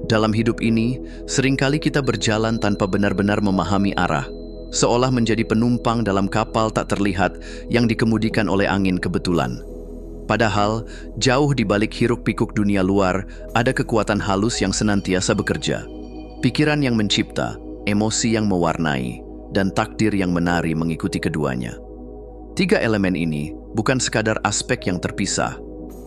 Dalam hidup ini, seringkali kita berjalan tanpa benar-benar memahami arah, seolah menjadi penumpang dalam kapal tak terlihat yang dikemudikan oleh angin kebetulan. Padahal, jauh di balik hiruk-pikuk dunia luar, ada kekuatan halus yang senantiasa bekerja. Pikiran yang mencipta, emosi yang mewarnai, dan takdir yang menari mengikuti keduanya. Tiga elemen ini bukan sekadar aspek yang terpisah,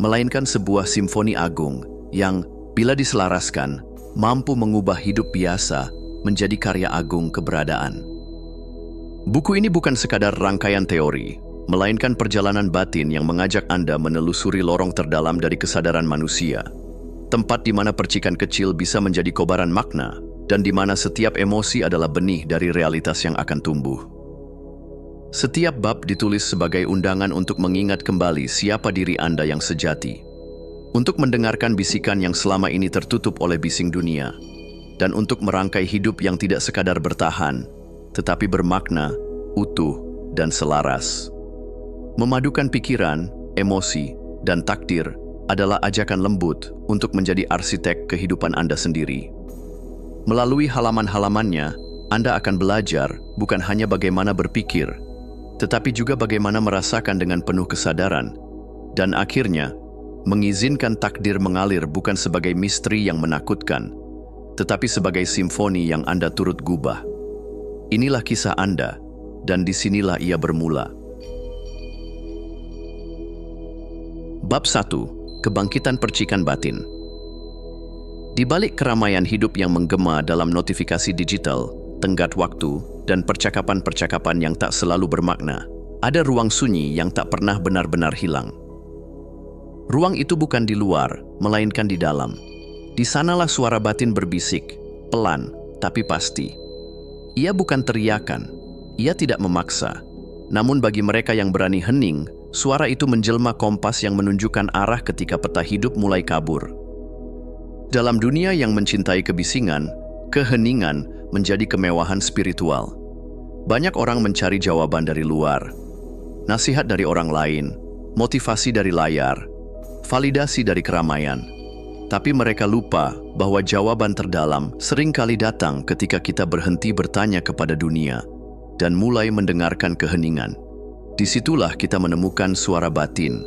melainkan sebuah simfoni agung yang, bila diselaraskan, mampu mengubah hidup biasa menjadi karya agung keberadaan. Buku ini bukan sekadar rangkaian teori, melainkan perjalanan batin yang mengajak Anda menelusuri lorong terdalam dari kesadaran manusia, tempat di mana percikan kecil bisa menjadi kobaran makna, dan di mana setiap emosi adalah benih dari realitas yang akan tumbuh. Setiap bab ditulis sebagai undangan untuk mengingat kembali siapa diri Anda yang sejati, untuk mendengarkan bisikan yang selama ini tertutup oleh bising dunia, dan untuk merangkai hidup yang tidak sekadar bertahan, tetapi bermakna, utuh, dan selaras. Memadukan pikiran, emosi, dan takdir adalah ajakan lembut untuk menjadi arsitek kehidupan Anda sendiri. Melalui halaman-halamannya, Anda akan belajar bukan hanya bagaimana berpikir, tetapi juga bagaimana merasakan dengan penuh kesadaran, dan akhirnya mengizinkan takdir mengalir bukan sebagai misteri yang menakutkan, tetapi sebagai simfoni yang Anda turut gubah. Inilah kisah Anda, dan disinilah ia bermula. Bab 1. Kebangkitan percikan batin. Di balik keramaian hidup yang menggema dalam notifikasi digital, tenggat waktu, dan percakapan-percakapan yang tak selalu bermakna, ada ruang sunyi yang tak pernah benar-benar hilang. Ruang itu bukan di luar, melainkan di dalam. Di sanalah suara batin berbisik, pelan, tapi pasti. Ia bukan teriakan, ia tidak memaksa. Namun bagi mereka yang berani hening, suara itu menjelma kompas yang menunjukkan arah ketika peta hidup mulai kabur. Dalam dunia yang mencintai kebisingan, keheningan menjadi kemewahan spiritual. Banyak orang mencari jawaban dari luar, nasihat dari orang lain, motivasi dari layar, validasi dari keramaian. Tapi mereka lupa bahwa jawaban terdalam seringkali datang ketika kita berhenti bertanya kepada dunia dan mulai mendengarkan keheningan. Disitulah kita menemukan suara batin,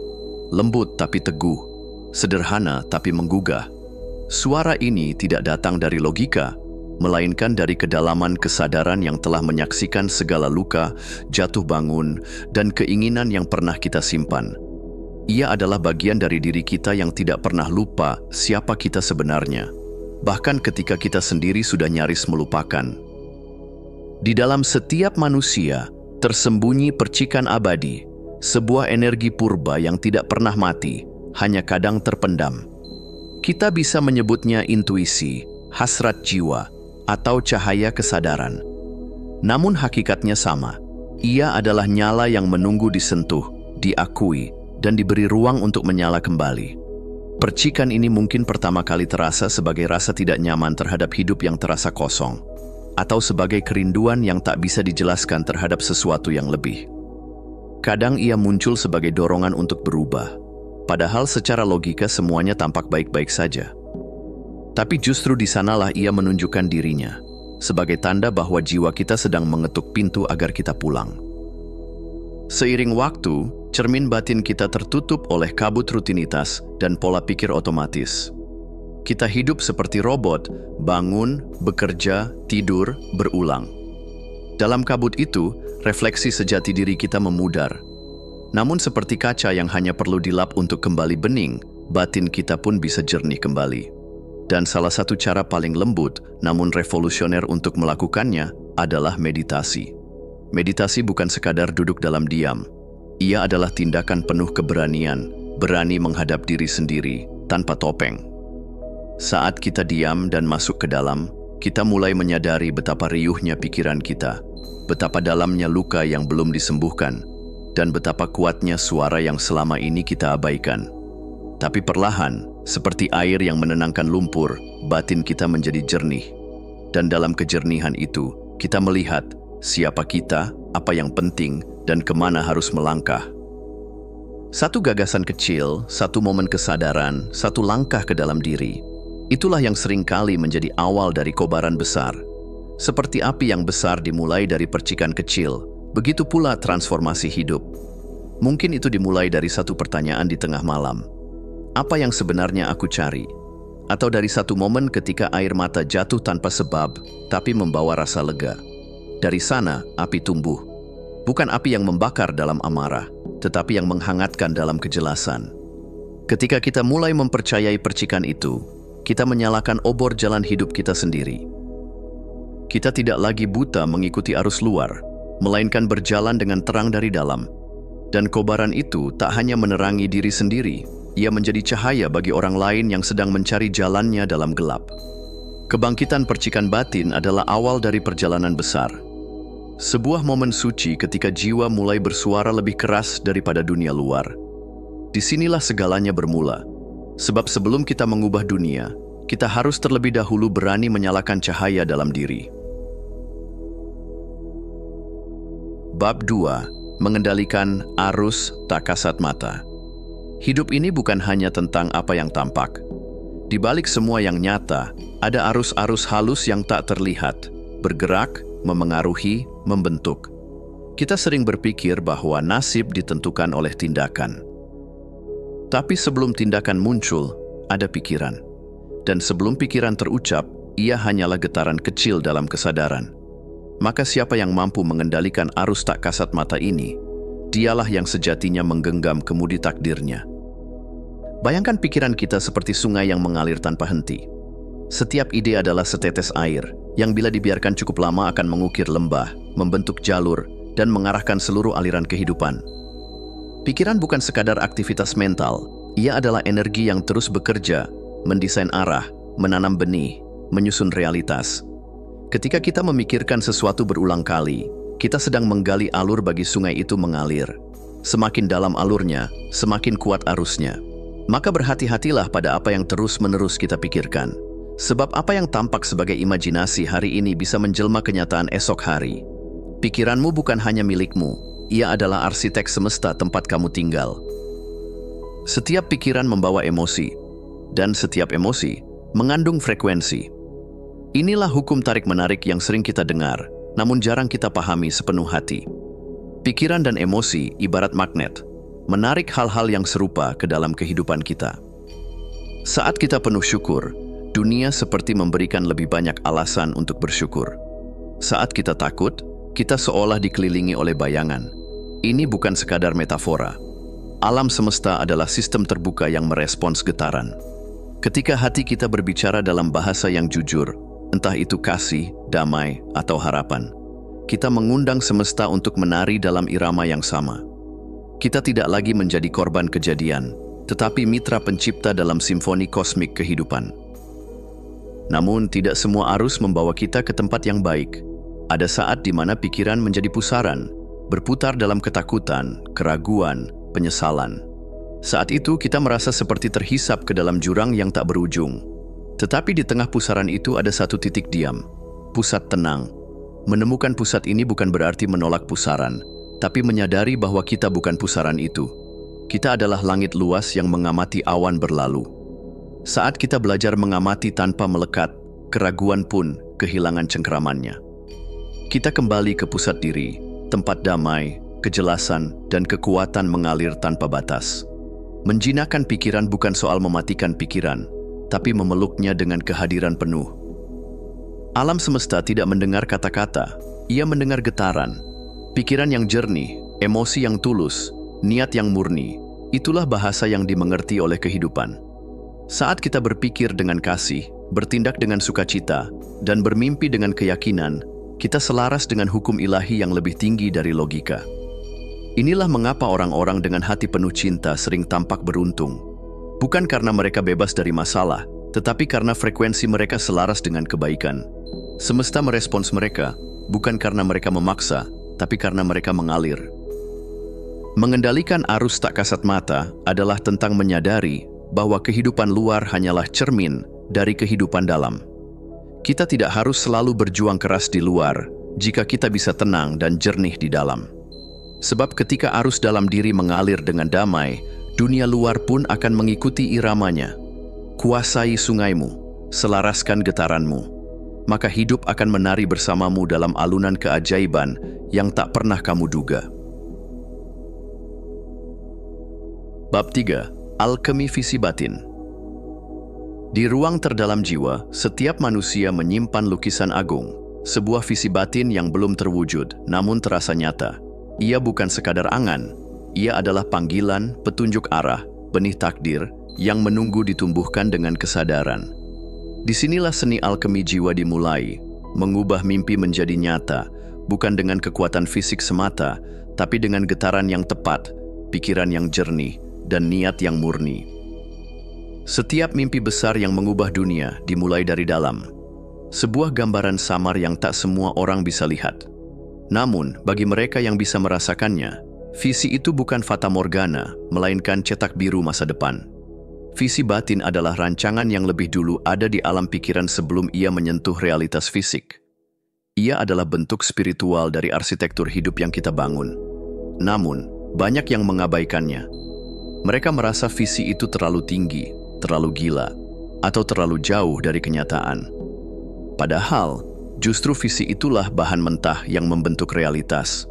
lembut tapi teguh, sederhana tapi menggugah. Suara ini tidak datang dari logika, melainkan dari kedalaman kesadaran yang telah menyaksikan segala luka, jatuh bangun, dan keinginan yang pernah kita simpan. Ia adalah bagian dari diri kita yang tidak pernah lupa siapa kita sebenarnya, bahkan ketika kita sendiri sudah nyaris melupakan. Di dalam setiap manusia, tersembunyi percikan abadi, sebuah energi purba yang tidak pernah mati, hanya kadang terpendam. Kita bisa menyebutnya intuisi, hasrat jiwa, atau cahaya kesadaran. Namun hakikatnya sama. Ia adalah nyala yang menunggu disentuh, diakui, dan diberi ruang untuk menyala kembali. Percikan ini mungkin pertama kali terasa sebagai rasa tidak nyaman terhadap hidup yang terasa kosong, atau sebagai kerinduan yang tak bisa dijelaskan terhadap sesuatu yang lebih. Kadang ia muncul sebagai dorongan untuk berubah, padahal secara logika semuanya tampak baik-baik saja. Tapi justru di sanalah ia menunjukkan dirinya, sebagai tanda bahwa jiwa kita sedang mengetuk pintu agar kita pulang. Seiring waktu, cermin batin kita tertutup oleh kabut rutinitas dan pola pikir otomatis. Kita hidup seperti robot, bangun, bekerja, tidur, berulang. Dalam kabut itu, refleksi sejati diri kita memudar. Namun seperti kaca yang hanya perlu dilap untuk kembali bening, batin kita pun bisa jernih kembali. Dan salah satu cara paling lembut, namun revolusioner untuk melakukannya adalah meditasi. Meditasi bukan sekadar duduk dalam diam. Ia adalah tindakan penuh keberanian, berani menghadap diri sendiri, tanpa topeng. Saat kita diam dan masuk ke dalam, kita mulai menyadari betapa riuhnya pikiran kita, betapa dalamnya luka yang belum disembuhkan, dan betapa kuatnya suara yang selama ini kita abaikan. Tapi perlahan, seperti air yang menenangkan lumpur, batin kita menjadi jernih. Dan dalam kejernihan itu, kita melihat siapa kita, apa yang penting, dan kemana harus melangkah. Satu gagasan kecil, satu momen kesadaran, satu langkah ke dalam diri. Itulah yang seringkali menjadi awal dari kobaran besar. Seperti api yang besar dimulai dari percikan kecil, begitu pula transformasi hidup. Mungkin itu dimulai dari satu pertanyaan di tengah malam. Apa yang sebenarnya aku cari? Atau dari satu momen ketika air mata jatuh tanpa sebab, tapi membawa rasa lega. Dari sana, api tumbuh. Bukan api yang membakar dalam amarah, tetapi yang menghangatkan dalam kejelasan. Ketika kita mulai mempercayai percikan itu, kita menyalakan obor jalan hidup kita sendiri. Kita tidak lagi buta mengikuti arus luar, melainkan berjalan dengan terang dari dalam. Dan kobaran itu tak hanya menerangi diri sendiri, ia menjadi cahaya bagi orang lain yang sedang mencari jalannya dalam gelap. Kebangkitan percikan batin adalah awal dari perjalanan besar. Sebuah momen suci ketika jiwa mulai bersuara lebih keras daripada dunia luar. Disinilah segalanya bermula. Sebab sebelum kita mengubah dunia, kita harus terlebih dahulu berani menyalakan cahaya dalam diri. Bab 2. Mengendalikan arus tak kasat mata. Hidup ini bukan hanya tentang apa yang tampak. Di balik semua yang nyata, ada arus-arus halus yang tak terlihat, bergerak, memengaruhi, membentuk. Kita sering berpikir bahwa nasib ditentukan oleh tindakan. Tapi sebelum tindakan muncul, ada pikiran. Dan sebelum pikiran terucap, ia hanyalah getaran kecil dalam kesadaran. Maka siapa yang mampu mengendalikan arus tak kasat mata ini, dialah yang sejatinya menggenggam kemudi takdirnya. Bayangkan pikiran kita seperti sungai yang mengalir tanpa henti. Setiap ide adalah setetes air, yang bila dibiarkan cukup lama akan mengukir lembah, membentuk jalur, dan mengarahkan seluruh aliran kehidupan. Pikiran bukan sekadar aktivitas mental, ia adalah energi yang terus bekerja, mendesain arah, menanam benih, menyusun realitas. Ketika kita memikirkan sesuatu berulang kali, kita sedang menggali alur bagi sungai itu mengalir. Semakin dalam alurnya, semakin kuat arusnya. Maka berhati-hatilah pada apa yang terus-menerus kita pikirkan. Sebab apa yang tampak sebagai imajinasi hari ini bisa menjelma kenyataan esok hari. Pikiranmu bukan hanya milikmu, ia adalah arsitek semesta tempat kamu tinggal. Setiap pikiran membawa emosi, dan setiap emosi mengandung frekuensi. Inilah hukum tarik-menarik yang sering kita dengar, namun jarang kita pahami sepenuh hati. Pikiran dan emosi ibarat magnet, menarik hal-hal yang serupa ke dalam kehidupan kita. Saat kita penuh syukur, dunia seperti memberikan lebih banyak alasan untuk bersyukur. Saat kita takut, kita seolah dikelilingi oleh bayangan. Ini bukan sekadar metafora. Alam semesta adalah sistem terbuka yang merespons getaran. Ketika hati kita berbicara dalam bahasa yang jujur, entah itu kasih, damai, atau harapan, kita mengundang semesta untuk menari dalam irama yang sama. Kita tidak lagi menjadi korban kejadian, tetapi mitra pencipta dalam simfoni kosmik kehidupan. Namun, tidak semua arus membawa kita ke tempat yang baik. Ada saat di mana pikiran menjadi pusaran, berputar dalam ketakutan, keraguan, penyesalan. Saat itu kita merasa seperti terhisap ke dalam jurang yang tak berujung. Tetapi di tengah pusaran itu ada satu titik diam, pusat tenang. Menemukan pusat ini bukan berarti menolak pusaran, tapi menyadari bahwa kita bukan pusaran itu. Kita adalah langit luas yang mengamati awan berlalu. Saat kita belajar mengamati tanpa melekat, keraguan pun kehilangan cengkeramannya. Kita kembali ke pusat diri, tempat damai, kejelasan, dan kekuatan mengalir tanpa batas. Menjinakkan pikiran bukan soal mematikan pikiran, tapi memeluknya dengan kehadiran penuh. Alam semesta tidak mendengar kata-kata, ia mendengar getaran. Pikiran yang jernih, emosi yang tulus, niat yang murni, itulah bahasa yang dimengerti oleh kehidupan. Saat kita berpikir dengan kasih, bertindak dengan sukacita, dan bermimpi dengan keyakinan, kita selaras dengan hukum ilahi yang lebih tinggi dari logika. Inilah mengapa orang-orang dengan hati penuh cinta sering tampak beruntung. Bukan karena mereka bebas dari masalah, tetapi karena frekuensi mereka selaras dengan kebaikan. Semesta merespons mereka, bukan karena mereka memaksa, tapi karena mereka mengalir. Mengendalikan arus tak kasat mata adalah tentang menyadari bahwa kehidupan luar hanyalah cermin dari kehidupan dalam. Kita tidak harus selalu berjuang keras di luar jika kita bisa tenang dan jernih di dalam. Sebab ketika arus dalam diri mengalir dengan damai, dunia luar pun akan mengikuti iramanya. Kuasai sungaimu, selaraskan getaranmu, maka hidup akan menari bersamamu dalam alunan keajaiban yang tak pernah kamu duga. Bab 3. Alkemi Visi Batin. Di ruang terdalam jiwa, setiap manusia menyimpan lukisan agung, sebuah visi batin yang belum terwujud, namun terasa nyata. Ia bukan sekadar angan, ia adalah panggilan, petunjuk arah, benih takdir, yang menunggu ditumbuhkan dengan kesadaran. Disinilah seni alkemi jiwa dimulai, mengubah mimpi menjadi nyata, bukan dengan kekuatan fisik semata, tapi dengan getaran yang tepat, pikiran yang jernih, dan niat yang murni. Setiap mimpi besar yang mengubah dunia dimulai dari dalam. Sebuah gambaran samar yang tak semua orang bisa lihat. Namun, bagi mereka yang bisa merasakannya, visi itu bukan fata morgana, melainkan cetak biru masa depan. Visi batin adalah rancangan yang lebih dulu ada di alam pikiran sebelum ia menyentuh realitas fisik. Ia adalah bentuk spiritual dari arsitektur hidup yang kita bangun. Namun, banyak yang mengabaikannya. Mereka merasa visi itu terlalu tinggi, terlalu gila, atau terlalu jauh dari kenyataan. Padahal, justru visi itulah bahan mentah yang membentuk realitas.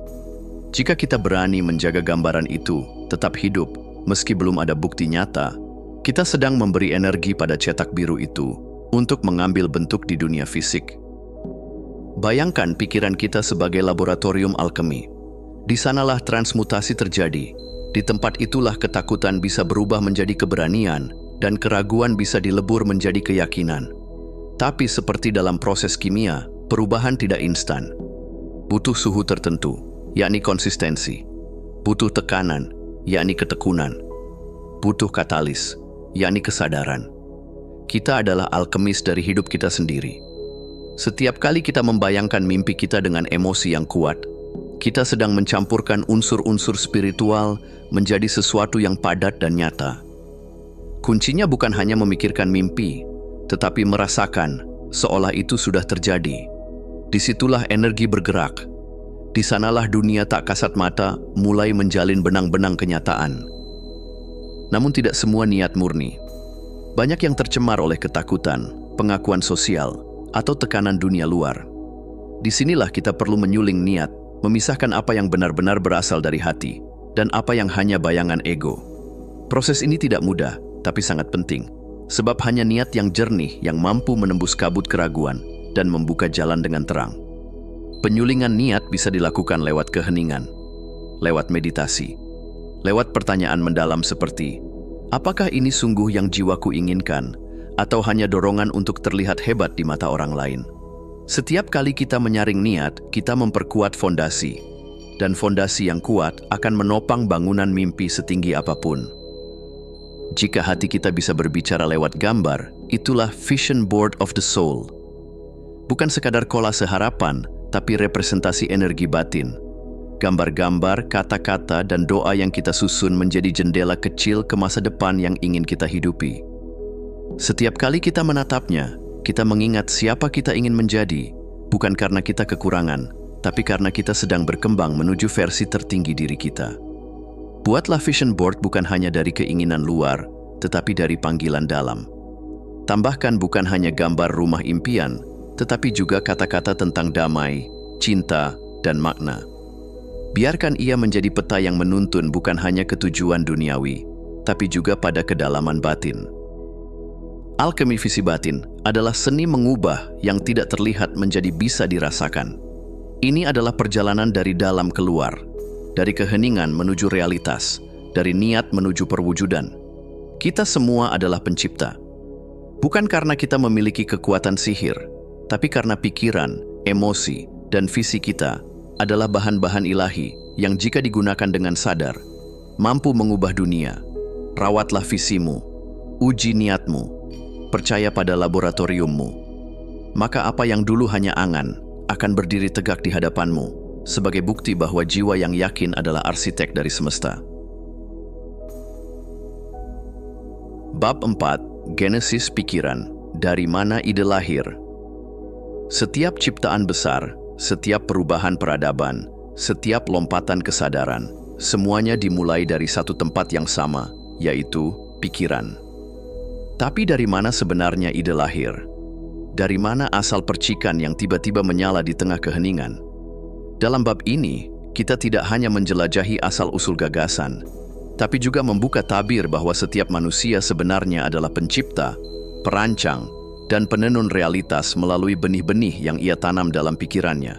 Jika kita berani menjaga gambaran itu tetap hidup, meski belum ada bukti nyata, kita sedang memberi energi pada cetak biru itu untuk mengambil bentuk di dunia fisik. Bayangkan pikiran kita sebagai laboratorium alkemi. Di sanalah transmutasi terjadi. Di tempat itulah ketakutan bisa berubah menjadi keberanian dan keraguan bisa dilebur menjadi keyakinan. Tapi seperti dalam proses kimia, perubahan tidak instan. Butuh suhu tertentu, yakni konsistensi. Butuh tekanan, yakni ketekunan. Butuh katalis, yakni kesadaran. Kita adalah alkemis dari hidup kita sendiri. Setiap kali kita membayangkan mimpi kita dengan emosi yang kuat, kita sedang mencampurkan unsur-unsur spiritual menjadi sesuatu yang padat dan nyata. Kuncinya bukan hanya memikirkan mimpi, tetapi merasakan seolah itu sudah terjadi. Disitulah energi bergerak. Di sanalah dunia tak kasat mata mulai menjalin benang-benang kenyataan. Namun tidak semua niat murni. Banyak yang tercemar oleh ketakutan, pengakuan sosial, atau tekanan dunia luar. Disinilah kita perlu menyuling niat, memisahkan apa yang benar-benar berasal dari hati dan apa yang hanya bayangan ego. Proses ini tidak mudah, tapi sangat penting, sebab hanya niat yang jernih yang mampu menembus kabut keraguan dan membuka jalan dengan terang. Penyulingan niat bisa dilakukan lewat keheningan, lewat meditasi, lewat pertanyaan mendalam seperti, apakah ini sungguh yang jiwaku inginkan, atau hanya dorongan untuk terlihat hebat di mata orang lain? Setiap kali kita menyaring niat, kita memperkuat fondasi. Dan fondasi yang kuat akan menopang bangunan mimpi setinggi apapun. Jika hati kita bisa berbicara lewat gambar, itulah vision board of the soul. Bukan sekadar kolase harapan, tapi representasi energi batin. Gambar-gambar, kata-kata, dan doa yang kita susun menjadi jendela kecil ke masa depan yang ingin kita hidupi. Setiap kali kita menatapnya, kita mengingat siapa kita ingin menjadi, bukan karena kita kekurangan, tapi karena kita sedang berkembang menuju versi tertinggi diri kita. Buatlah vision board bukan hanya dari keinginan luar, tetapi dari panggilan dalam. Tambahkan bukan hanya gambar rumah impian, tetapi juga kata-kata tentang damai, cinta, dan makna. Biarkan ia menjadi peta yang menuntun bukan hanya ke tujuan duniawi, tapi juga pada kedalaman batin. Alkemi visi batin adalah seni mengubah yang tidak terlihat menjadi bisa dirasakan. Ini adalah perjalanan dari dalam keluar, dari keheningan menuju realitas, dari niat menuju perwujudan. Kita semua adalah pencipta. Bukan karena kita memiliki kekuatan sihir, tapi karena pikiran, emosi, dan visi kita adalah bahan-bahan ilahi yang jika digunakan dengan sadar, mampu mengubah dunia. Rawatlah visimu, uji niatmu, percaya pada laboratoriummu. Maka apa yang dulu hanya angan akan berdiri tegak di hadapanmu sebagai bukti bahwa jiwa yang yakin adalah arsitek dari semesta. Bab 4. Genesis pikiran. Dari mana ide lahir? Setiap ciptaan besar, setiap perubahan peradaban, setiap lompatan kesadaran, semuanya dimulai dari satu tempat yang sama, yaitu pikiran. Tapi dari mana sebenarnya ide lahir? dari mana asal percikan yang tiba-tiba menyala di tengah keheningan? Dalam bab ini, kita tidak hanya menjelajahi asal-usul gagasan, tapi juga membuka tabir bahwa setiap manusia sebenarnya adalah pencipta, perancang, dan penenun realitas melalui benih-benih yang ia tanam dalam pikirannya.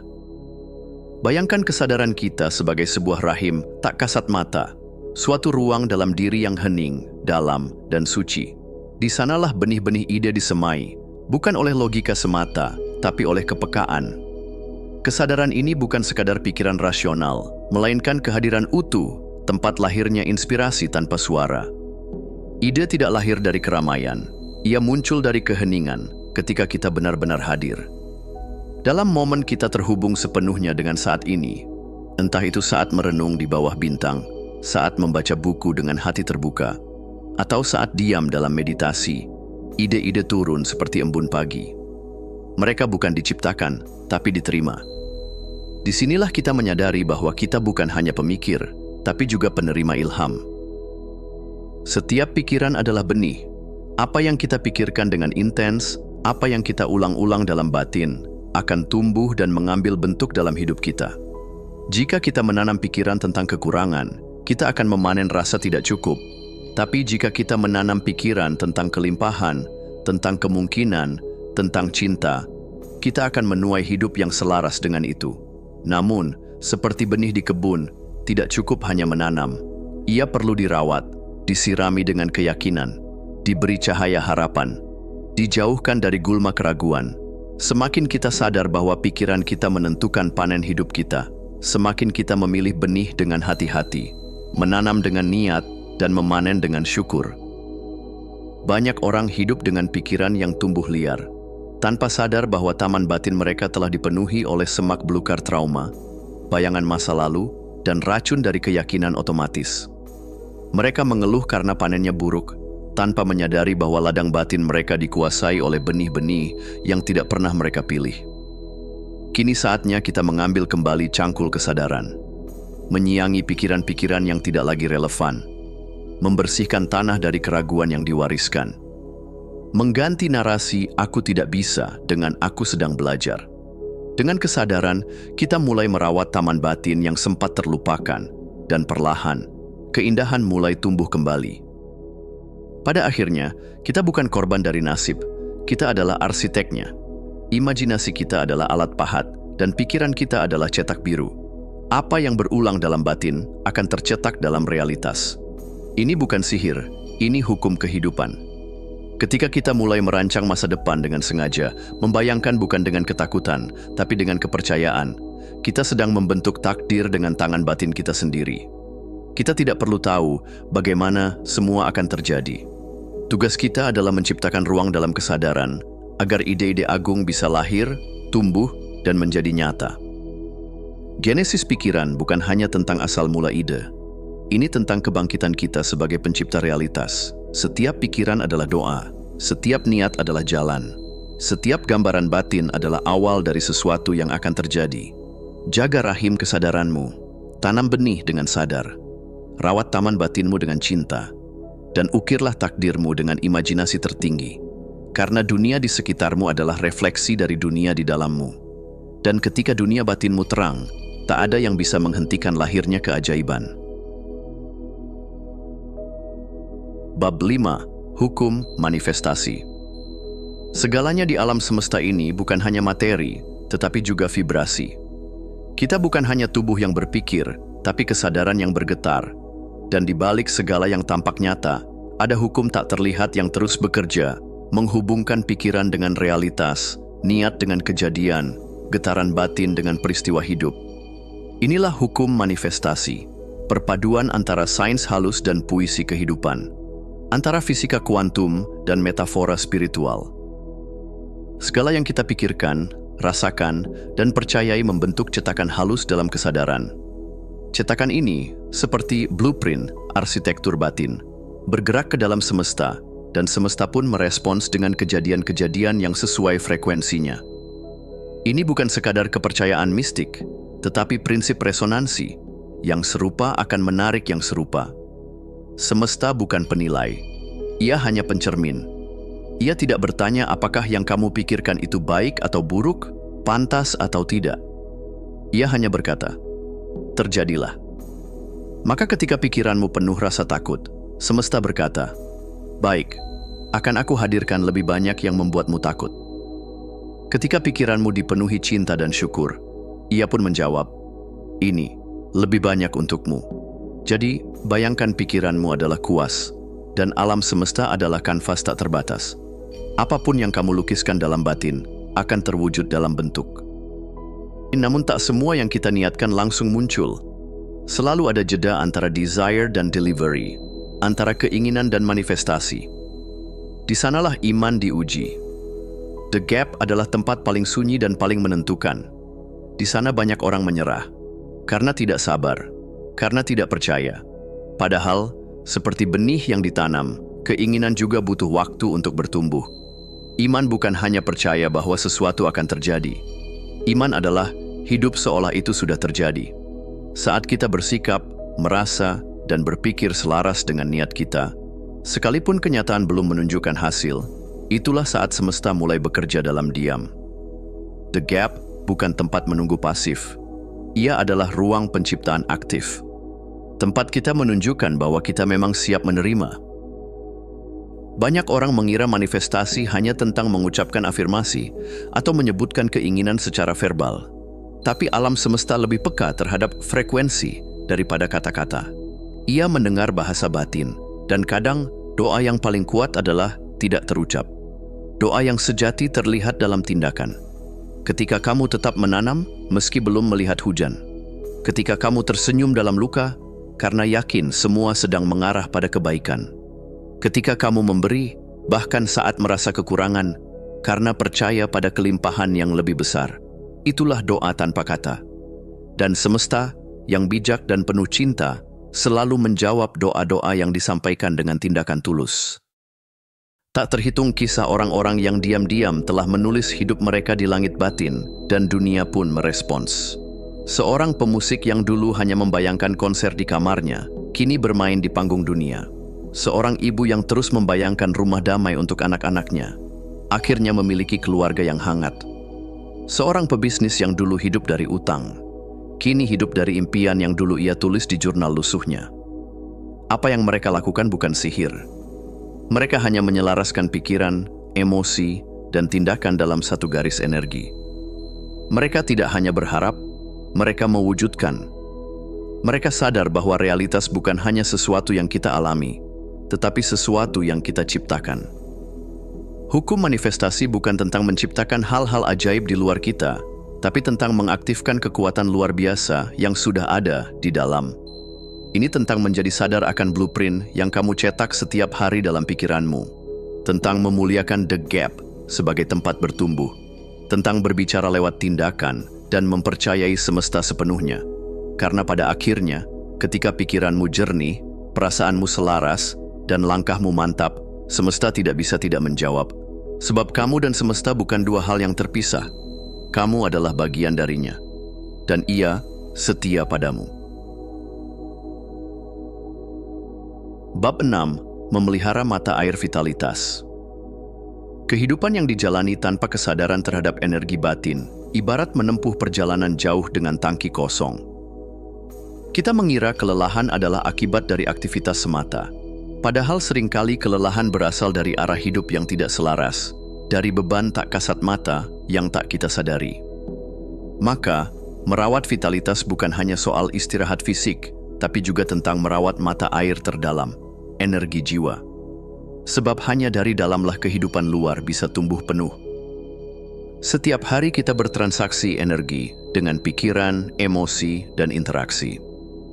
Bayangkan kesadaran kita sebagai sebuah rahim tak kasat mata, suatu ruang dalam diri yang hening, dalam, dan suci. Di sanalah benih-benih ide disemai, bukan oleh logika semata, tapi oleh kepekaan. Kesadaran ini bukan sekadar pikiran rasional, melainkan kehadiran utuh, tempat lahirnya inspirasi tanpa suara. Ide tidak lahir dari keramaian, ia muncul dari keheningan ketika kita benar-benar hadir. Dalam momen kita terhubung sepenuhnya dengan saat ini, entah itu saat merenung di bawah bintang, saat membaca buku dengan hati terbuka, atau saat diam dalam meditasi, ide-ide turun seperti embun pagi. Mereka bukan diciptakan, tapi diterima. Disinilah kita menyadari bahwa kita bukan hanya pemikir, tapi juga penerima ilham. Setiap pikiran adalah benih. Apa yang kita pikirkan dengan intens, apa yang kita ulang-ulang dalam batin, akan tumbuh dan mengambil bentuk dalam hidup kita. Jika kita menanam pikiran tentang kekurangan, kita akan memanen rasa tidak cukup. Tapi jika kita menanam pikiran tentang kelimpahan, tentang kemungkinan, tentang cinta, kita akan menuai hidup yang selaras dengan itu. Namun, seperti benih di kebun, tidak cukup hanya menanam. Ia perlu dirawat, disirami dengan keyakinan, diberi cahaya harapan, dijauhkan dari gulma keraguan. Semakin kita sadar bahwa pikiran kita menentukan panen hidup kita, semakin kita memilih benih dengan hati-hati, menanam dengan niat, dan memanen dengan syukur. Banyak orang hidup dengan pikiran yang tumbuh liar, tanpa sadar bahwa taman batin mereka telah dipenuhi oleh semak belukar trauma, bayangan masa lalu, dan racun dari keyakinan otomatis. Mereka mengeluh karena panennya buruk, tanpa menyadari bahwa ladang batin mereka dikuasai oleh benih-benih yang tidak pernah mereka pilih. Kini saatnya kita mengambil kembali cangkul kesadaran, menyiangi pikiran-pikiran yang tidak lagi relevan, membersihkan tanah dari keraguan yang diwariskan, mengganti narasi "aku tidak bisa" dengan "aku sedang belajar". Dengan kesadaran, kita mulai merawat taman batin yang sempat terlupakan, dan perlahan, keindahan mulai tumbuh kembali. Pada akhirnya, kita bukan korban dari nasib, kita adalah arsiteknya. Imajinasi kita adalah alat pahat, dan pikiran kita adalah cetak biru. Apa yang berulang dalam batin akan tercetak dalam realitas. Ini bukan sihir, ini hukum kehidupan. Ketika kita mulai merancang masa depan dengan sengaja, membayangkan bukan dengan ketakutan, tapi dengan kepercayaan, kita sedang membentuk takdir dengan tangan batin kita sendiri. Kita tidak perlu tahu bagaimana semua akan terjadi. Tugas kita adalah menciptakan ruang dalam kesadaran agar ide-ide agung bisa lahir, tumbuh, dan menjadi nyata. Genesis pikiran bukan hanya tentang asal mula ide. Ini tentang kebangkitan kita sebagai pencipta realitas. Setiap pikiran adalah doa, setiap niat adalah jalan, setiap gambaran batin adalah awal dari sesuatu yang akan terjadi. Jaga rahim kesadaranmu, tanam benih dengan sadar, rawat taman batinmu dengan cinta, dan ukirlah takdirmu dengan imajinasi tertinggi. Karena dunia di sekitarmu adalah refleksi dari dunia di dalammu. Dan ketika dunia batinmu terang, tak ada yang bisa menghentikan lahirnya keajaiban. Bab 5. Hukum manifestasi. Segalanya di alam semesta ini bukan hanya materi, tetapi juga vibrasi. Kita bukan hanya tubuh yang berpikir, tapi kesadaran yang bergetar. Dan di balik segala yang tampak nyata, ada hukum tak terlihat yang terus bekerja, menghubungkan pikiran dengan realitas, niat dengan kejadian, getaran batin dengan peristiwa hidup. Inilah hukum manifestasi, perpaduan antara sains halus dan puisi kehidupan, antara fisika kuantum dan metafora spiritual. Segala yang kita pikirkan, rasakan, dan percayai membentuk cetakan halus dalam kesadaran. Cetakan ini, seperti blueprint arsitektur batin, bergerak ke dalam semesta, dan semesta pun merespons dengan kejadian-kejadian yang sesuai frekuensinya. Ini bukan sekadar kepercayaan mistik, tetapi prinsip resonansi, yang serupa akan menarik yang serupa. Semesta bukan penilai, ia hanya pencermin. Ia tidak bertanya apakah yang kamu pikirkan itu baik atau buruk, pantas atau tidak. Ia hanya berkata, terjadilah. Maka ketika pikiranmu penuh rasa takut, semesta berkata, baik, akan aku hadirkan lebih banyak yang membuatmu takut. Ketika pikiranmu dipenuhi cinta dan syukur, ia pun menjawab, ini lebih banyak untukmu. Jadi, bayangkan pikiranmu adalah kuas, dan alam semesta adalah kanvas tak terbatas. Apapun yang kamu lukiskan dalam batin akan terwujud dalam bentuk. Namun tak semua yang kita niatkan langsung muncul. Selalu ada jeda antara desire dan delivery, antara keinginan dan manifestasi. Di sanalah iman diuji. The gap adalah tempat paling sunyi dan paling menentukan. Di sana banyak orang menyerah, karena tidak sabar, karena tidak percaya. Padahal, seperti benih yang ditanam, keinginan juga butuh waktu untuk bertumbuh. Iman bukan hanya percaya bahwa sesuatu akan terjadi. Iman adalah hidup seolah itu sudah terjadi. Saat kita bersikap, merasa, dan berpikir selaras dengan niat kita, sekalipun kenyataan belum menunjukkan hasil, itulah saat semesta mulai bekerja dalam diam. The gap bukan tempat menunggu pasif. Ia adalah ruang penciptaan aktif. Tempat kita menunjukkan bahwa kita memang siap menerima. Banyak orang mengira manifestasi hanya tentang mengucapkan afirmasi atau menyebutkan keinginan secara verbal. Tapi alam semesta lebih peka terhadap frekuensi daripada kata-kata. Ia mendengar bahasa batin, dan kadang doa yang paling kuat adalah tidak terucap. Doa yang sejati terlihat dalam tindakan. Ketika kamu tetap menanam meski belum melihat hujan. Ketika kamu tersenyum dalam luka karena yakin semua sedang mengarah pada kebaikan. Ketika kamu memberi, bahkan saat merasa kekurangan, karena percaya pada kelimpahan yang lebih besar. Itulah doa tanpa kata. Dan semesta, yang bijak dan penuh cinta, selalu menjawab doa-doa yang disampaikan dengan tindakan tulus. Tak terhitung kisah orang-orang yang diam-diam telah menulis hidup mereka di langit batin, dan dunia pun merespons. Seorang pemusik yang dulu hanya membayangkan konser di kamarnya, kini bermain di panggung dunia. Seorang ibu yang terus membayangkan rumah damai untuk anak-anaknya, akhirnya memiliki keluarga yang hangat. Seorang pebisnis yang dulu hidup dari utang, kini hidup dari impian yang dulu ia tulis di jurnal lusuhnya. Apa yang mereka lakukan bukan sihir. Mereka hanya menyelaraskan pikiran, emosi, dan tindakan dalam satu garis energi. Mereka tidak hanya berharap, mereka mewujudkan. Mereka sadar bahwa realitas bukan hanya sesuatu yang kita alami, tetapi sesuatu yang kita ciptakan. Hukum manifestasi bukan tentang menciptakan hal-hal ajaib di luar kita, tapi tentang mengaktifkan kekuatan luar biasa yang sudah ada di dalam. Ini tentang menjadi sadar akan blueprint yang kamu cetak setiap hari dalam pikiranmu, tentang memuliakan the gap sebagai tempat bertumbuh, tentang berbicara lewat tindakan dan mempercayai semesta sepenuhnya. Karena pada akhirnya, ketika pikiranmu jernih, perasaanmu selaras, dan langkahmu mantap, semesta tidak bisa tidak menjawab. Sebab kamu dan semesta bukan dua hal yang terpisah. Kamu adalah bagian darinya. Dan ia setia padamu. Bab 6. Memelihara mata air vitalitas. Kehidupan yang dijalani tanpa kesadaran terhadap energi batin, ibarat menempuh perjalanan jauh dengan tangki kosong. Kita mengira kelelahan adalah akibat dari aktivitas semata. Padahal seringkali kelelahan berasal dari arah hidup yang tidak selaras, dari beban tak kasat mata yang tak kita sadari. Maka, merawat vitalitas bukan hanya soal istirahat fisik, tapi juga tentang merawat mata air terdalam, energi jiwa. Sebab hanya dari dalamlah kehidupan luar bisa tumbuh penuh. Setiap hari kita bertransaksi energi dengan pikiran, emosi, dan interaksi.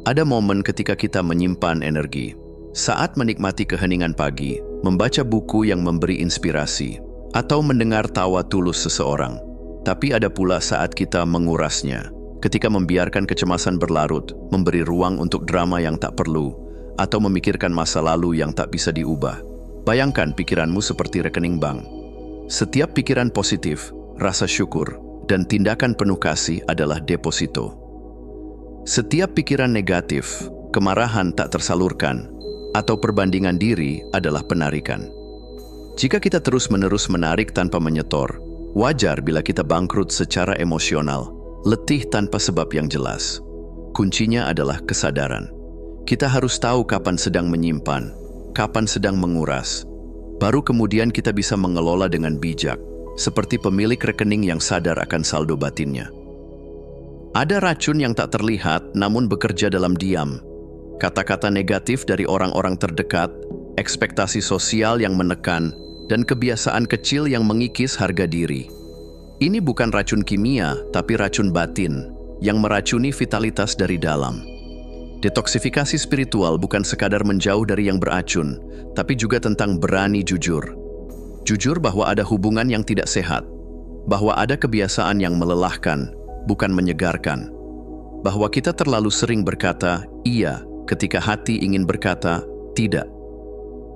Ada momen ketika kita menyimpan energi, saat menikmati keheningan pagi, membaca buku yang memberi inspirasi, atau mendengar tawa tulus seseorang. Tapi ada pula saat kita mengurasnya, ketika membiarkan kecemasan berlarut, memberi ruang untuk drama yang tak perlu, atau memikirkan masa lalu yang tak bisa diubah. Bayangkan pikiranmu seperti rekening bank. Setiap pikiran positif, rasa syukur, dan tindakan penuh kasih adalah deposito. Setiap pikiran negatif, kemarahan tak tersalurkan, atau perbandingan diri adalah penarikan. Jika kita terus-menerus menarik tanpa menyetor, wajar bila kita bangkrut secara emosional, letih tanpa sebab yang jelas. Kuncinya adalah kesadaran. Kita harus tahu kapan sedang menyimpan, kapan sedang menguras. Baru kemudian kita bisa mengelola dengan bijak, seperti pemilik rekening yang sadar akan saldo batinnya. Ada racun yang tak terlihat namun bekerja dalam diam. Kata-kata negatif dari orang-orang terdekat, ekspektasi sosial yang menekan, dan kebiasaan kecil yang mengikis harga diri. Ini bukan racun kimia, tapi racun batin yang meracuni vitalitas dari dalam. Detoksifikasi spiritual bukan sekadar menjauh dari yang beracun, tapi juga tentang berani jujur. Jujur bahwa ada hubungan yang tidak sehat, bahwa ada kebiasaan yang melelahkan, bukan menyegarkan. Bahwa kita terlalu sering berkata iya ketika hati ingin berkata tidak.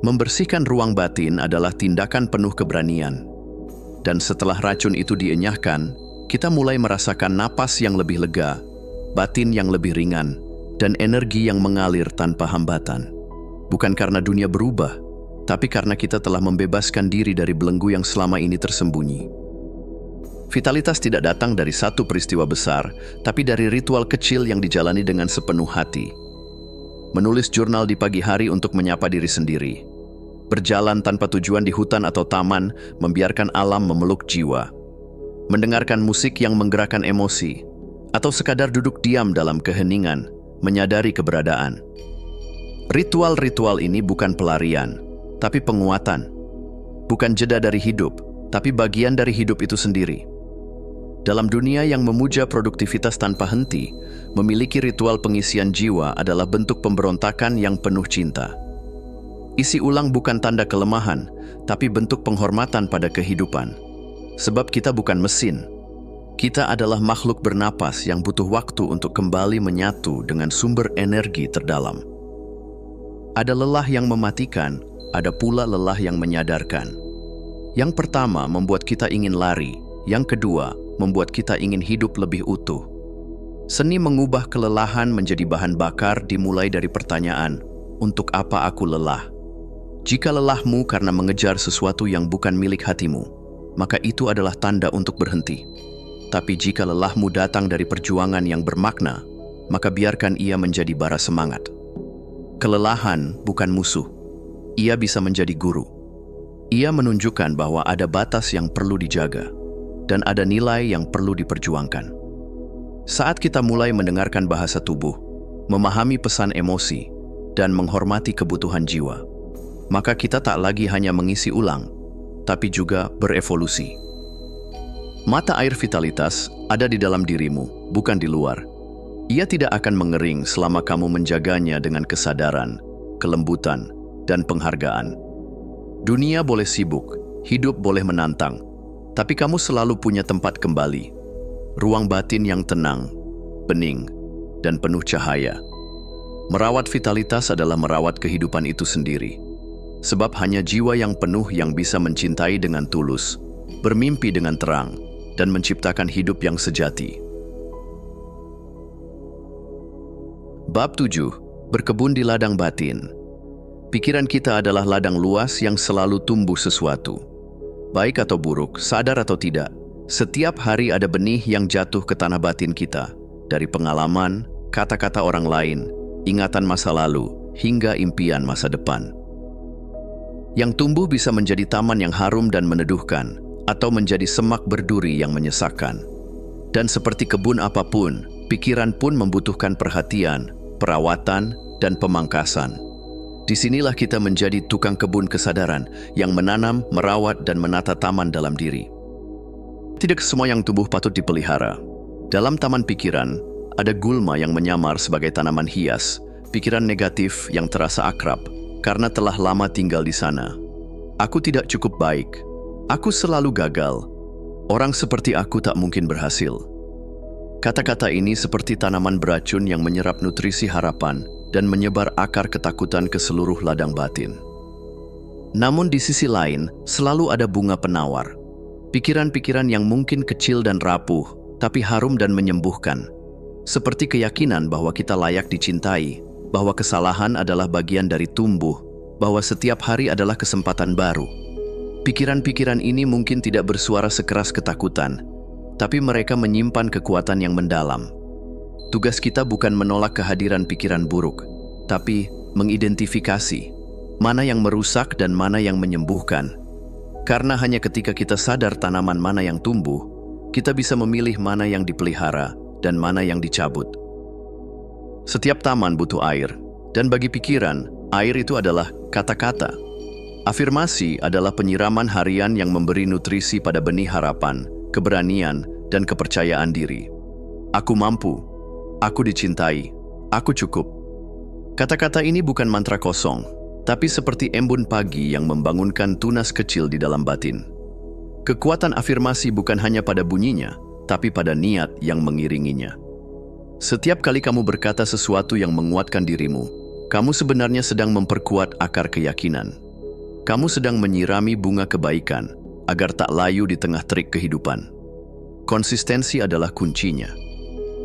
Membersihkan ruang batin adalah tindakan penuh keberanian. Dan setelah racun itu dienyahkan, kita mulai merasakan napas yang lebih lega, batin yang lebih ringan, dan energi yang mengalir tanpa hambatan. Bukan karena dunia berubah, tapi karena kita telah membebaskan diri dari belenggu yang selama ini tersembunyi. Vitalitas tidak datang dari satu peristiwa besar, tapi dari ritual kecil yang dijalani dengan sepenuh hati. Menulis jurnal di pagi hari untuk menyapa diri sendiri. Berjalan tanpa tujuan di hutan atau taman, membiarkan alam memeluk jiwa. Mendengarkan musik yang menggerakkan emosi, atau sekadar duduk diam dalam keheningan, menyadari keberadaan. Ritual-ritual ini bukan pelarian, tapi penguatan. Bukan jeda dari hidup, tapi bagian dari hidup itu sendiri. Dalam dunia yang memuja produktivitas tanpa henti, memiliki ritual pengisian jiwa adalah bentuk pemberontakan yang penuh cinta. Isi ulang bukan tanda kelemahan, tapi bentuk penghormatan pada kehidupan. Sebab kita bukan mesin. Kita adalah makhluk bernapas yang butuh waktu untuk kembali menyatu dengan sumber energi terdalam. Ada lelah yang mematikan, ada pula lelah yang menyadarkan. Yang pertama membuat kita ingin lari, yang kedua membuat kita ingin hidup lebih utuh. Seni mengubah kelelahan menjadi bahan bakar dimulai dari pertanyaan, untuk apa aku lelah? Jika lelahmu karena mengejar sesuatu yang bukan milik hatimu, maka itu adalah tanda untuk berhenti. Tapi jika lelahmu datang dari perjuangan yang bermakna, maka biarkan ia menjadi bara semangat. Kelelahan bukan musuh. Ia bisa menjadi guru. Ia menunjukkan bahwa ada batas yang perlu dijaga, dan ada nilai yang perlu diperjuangkan. Saat kita mulai mendengarkan bahasa tubuh, memahami pesan emosi, dan menghormati kebutuhan jiwa, maka kita tak lagi hanya mengisi ulang, tapi juga berevolusi. Mata air vitalitas ada di dalam dirimu, bukan di luar. Ia tidak akan mengering selama kamu menjaganya dengan kesadaran, kelembutan, dan penghargaan. Dunia boleh sibuk, hidup boleh menantang, tapi kamu selalu punya tempat kembali. Ruang batin yang tenang, bening, dan penuh cahaya. Merawat vitalitas adalah merawat kehidupan itu sendiri. Sebab hanya jiwa yang penuh yang bisa mencintai dengan tulus, bermimpi dengan terang, dan menciptakan hidup yang sejati. Bab 7. Berkebun di ladang batin. Pikiran kita adalah ladang luas yang selalu tumbuh sesuatu. Baik atau buruk, sadar atau tidak, setiap hari ada benih yang jatuh ke tanah batin kita, dari pengalaman, kata-kata orang lain, ingatan masa lalu, hingga impian masa depan. Yang tumbuh bisa menjadi taman yang harum dan meneduhkan, atau menjadi semak berduri yang menyesakkan. Dan seperti kebun apapun, pikiran pun membutuhkan perhatian, perawatan, dan pemangkasan. Disinilah kita menjadi tukang kebun kesadaran yang menanam, merawat, dan menata taman dalam diri. Tidak semua yang tumbuh patut dipelihara. Dalam taman pikiran, ada gulma yang menyamar sebagai tanaman hias, pikiran negatif yang terasa akrab, karena telah lama tinggal di sana. Aku tidak cukup baik. Aku selalu gagal. Orang seperti aku tak mungkin berhasil. Kata-kata ini seperti tanaman beracun yang menyerap nutrisi harapan dan menyebar akar ketakutan ke seluruh ladang batin. Namun di sisi lain, selalu ada bunga penawar. Pikiran-pikiran yang mungkin kecil dan rapuh, tapi harum dan menyembuhkan. Seperti keyakinan bahwa kita layak dicintai, bahwa kesalahan adalah bagian dari tumbuh, bahwa setiap hari adalah kesempatan baru. Pikiran-pikiran ini mungkin tidak bersuara sekeras ketakutan, tapi mereka menyimpan kekuatan yang mendalam. Tugas kita bukan menolak kehadiran pikiran buruk, tapi mengidentifikasi mana yang merusak dan mana yang menyembuhkan. Karena hanya ketika kita sadar tanaman mana yang tumbuh, kita bisa memilih mana yang dipelihara dan mana yang dicabut. Setiap taman butuh air, dan bagi pikiran, air itu adalah kata-kata. Afirmasi adalah penyiraman harian yang memberi nutrisi pada benih harapan, keberanian, dan kepercayaan diri. Aku mampu, aku dicintai, aku cukup. Kata-kata ini bukan mantra kosong, tapi seperti embun pagi yang membangunkan tunas kecil di dalam batin. Kekuatan afirmasi bukan hanya pada bunyinya, tapi pada niat yang mengiringinya. Setiap kali kamu berkata sesuatu yang menguatkan dirimu, kamu sebenarnya sedang memperkuat akar keyakinan. Kamu sedang menyirami bunga kebaikan agar tak layu di tengah terik kehidupan. Konsistensi adalah kuncinya.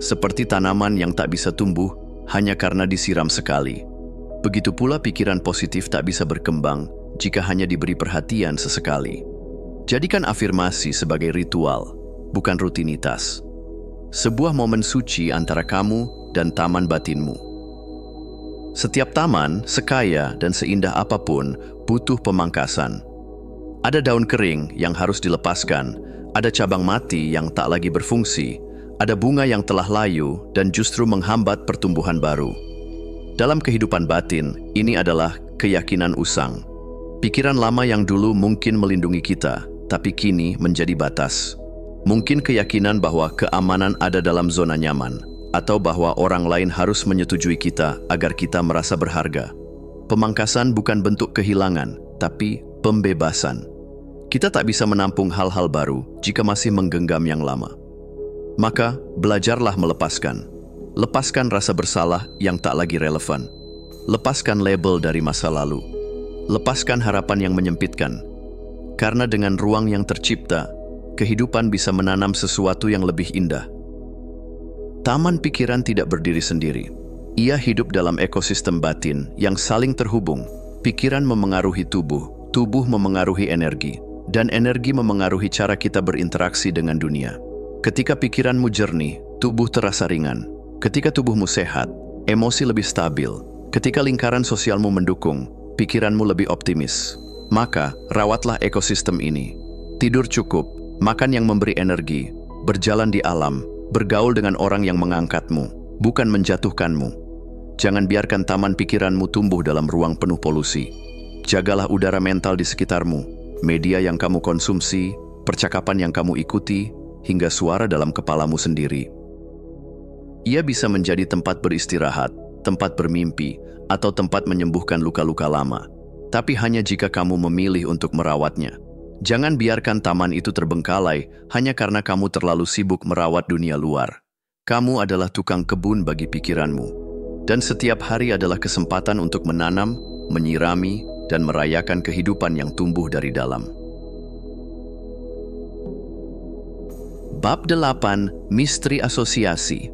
Seperti tanaman yang tak bisa tumbuh hanya karena disiram sekali. Begitu pula pikiran positif tak bisa berkembang jika hanya diberi perhatian sesekali. Jadikan afirmasi sebagai ritual, bukan rutinitas. Sebuah momen suci antara kamu dan taman batinmu. Setiap taman, sekaya dan seindah apapun, butuh pemangkasan. Ada daun kering yang harus dilepaskan, ada cabang mati yang tak lagi berfungsi, ada bunga yang telah layu dan justru menghambat pertumbuhan baru. Dalam kehidupan batin, ini adalah keyakinan usang. Pikiran lama yang dulu mungkin melindungi kita, tapi kini menjadi batas. Mungkin keyakinan bahwa keamanan ada dalam zona nyaman, atau bahwa orang lain harus menyetujui kita agar kita merasa berharga. Pemangkasan bukan bentuk kehilangan, tapi pembebasan. Kita tak bisa menampung hal-hal baru jika masih menggenggam yang lama. Maka, belajarlah melepaskan. Lepaskan rasa bersalah yang tak lagi relevan. Lepaskan label dari masa lalu. Lepaskan harapan yang menyempitkan. Karena dengan ruang yang tercipta, kehidupan bisa menanam sesuatu yang lebih indah. Taman pikiran tidak berdiri sendiri. Ia hidup dalam ekosistem batin yang saling terhubung. Pikiran memengaruhi tubuh, tubuh memengaruhi energi, dan energi memengaruhi cara kita berinteraksi dengan dunia. Ketika pikiranmu jernih, tubuh terasa ringan. Ketika tubuhmu sehat, emosi lebih stabil. Ketika lingkaran sosialmu mendukung, pikiranmu lebih optimis. Maka, rawatlah ekosistem ini. Tidur cukup, makan yang memberi energi, berjalan di alam, bergaul dengan orang yang mengangkatmu, bukan menjatuhkanmu. Jangan biarkan taman pikiranmu tumbuh dalam ruang penuh polusi. Jagalah udara mental di sekitarmu, media yang kamu konsumsi, percakapan yang kamu ikuti, hingga suara dalam kepalamu sendiri. Ia bisa menjadi tempat beristirahat, tempat bermimpi, atau tempat menyembuhkan luka-luka lama. Tapi hanya jika kamu memilih untuk merawatnya. Jangan biarkan taman itu terbengkalai hanya karena kamu terlalu sibuk merawat dunia luar. Kamu adalah tukang kebun bagi pikiranmu. Dan setiap hari adalah kesempatan untuk menanam, menyirami, dan merayakan kehidupan yang tumbuh dari dalam. Bab 8. Misteri Asosiasi.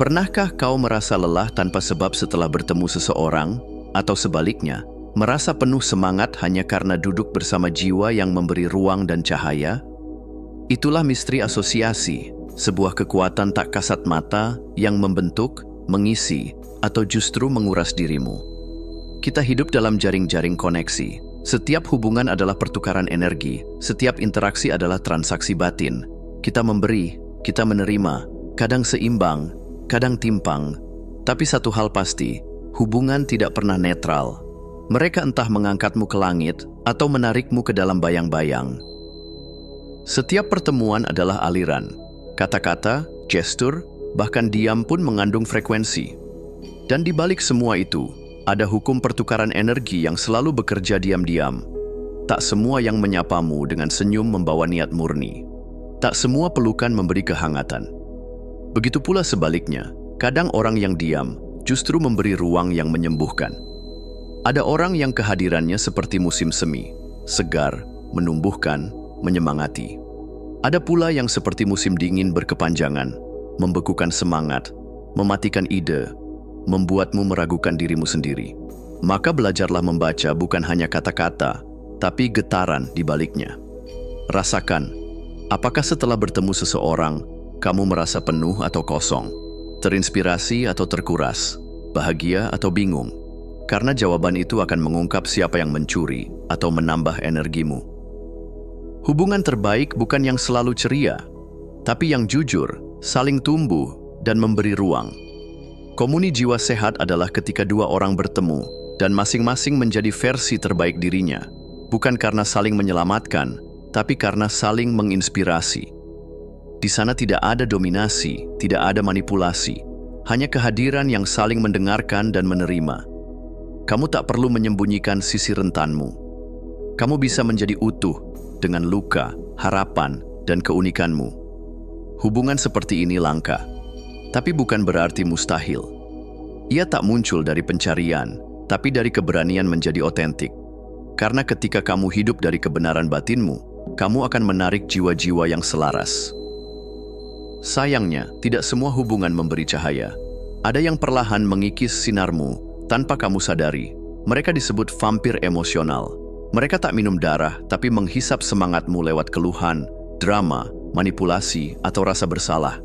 Pernahkah kau merasa lelah tanpa sebab setelah bertemu seseorang, atau sebaliknya, merasa penuh semangat hanya karena duduk bersama jiwa yang memberi ruang dan cahaya? Itulah misteri asosiasi, sebuah kekuatan tak kasat mata yang membentuk, mengisi, atau justru menguras dirimu. Kita hidup dalam jaring-jaring koneksi. Setiap hubungan adalah pertukaran energi, setiap interaksi adalah transaksi batin. Kita memberi, kita menerima, kadang seimbang, kadang timpang. Tapi satu hal pasti, hubungan tidak pernah netral. Mereka entah mengangkatmu ke langit atau menarikmu ke dalam bayang-bayang. Setiap pertemuan adalah aliran. Kata-kata, gestur, bahkan diam pun mengandung frekuensi. Dan di balik semua itu, ada hukum pertukaran energi yang selalu bekerja diam-diam. Tak semua yang menyapamu dengan senyum membawa niat murni. Tak semua pelukan memberi kehangatan. Begitu pula sebaliknya, kadang orang yang diam justru memberi ruang yang menyembuhkan. Ada orang yang kehadirannya seperti musim semi, segar, menumbuhkan, menyemangati. Ada pula yang seperti musim dingin berkepanjangan, membekukan semangat, mematikan ide, membuatmu meragukan dirimu sendiri. Maka belajarlah membaca bukan hanya kata-kata, tapi getaran di baliknya. Rasakan, apakah setelah bertemu seseorang, kamu merasa penuh atau kosong, terinspirasi atau terkuras, bahagia atau bingung? Karena jawaban itu akan mengungkap siapa yang mencuri atau menambah energimu. Hubungan terbaik bukan yang selalu ceria, tapi yang jujur, saling tumbuh, dan memberi ruang. Komuni jiwa sehat adalah ketika dua orang bertemu dan masing-masing menjadi versi terbaik dirinya, bukan karena saling menyelamatkan, tapi karena saling menginspirasi. Di sana tidak ada dominasi, tidak ada manipulasi, hanya kehadiran yang saling mendengarkan dan menerima. Kamu tak perlu menyembunyikan sisi rentanmu. Kamu bisa menjadi utuh dengan luka, harapan, dan keunikanmu. Hubungan seperti ini langka, tapi bukan berarti mustahil. Ia tak muncul dari pencarian, tapi dari keberanian menjadi otentik. Karena ketika kamu hidup dari kebenaran batinmu, kamu akan menarik jiwa-jiwa yang selaras. Sayangnya, tidak semua hubungan memberi cahaya. Ada yang perlahan mengikis sinarmu tanpa kamu sadari. Mereka disebut vampir emosional. Mereka tak minum darah, tapi menghisap semangatmu lewat keluhan, drama, manipulasi, atau rasa bersalah.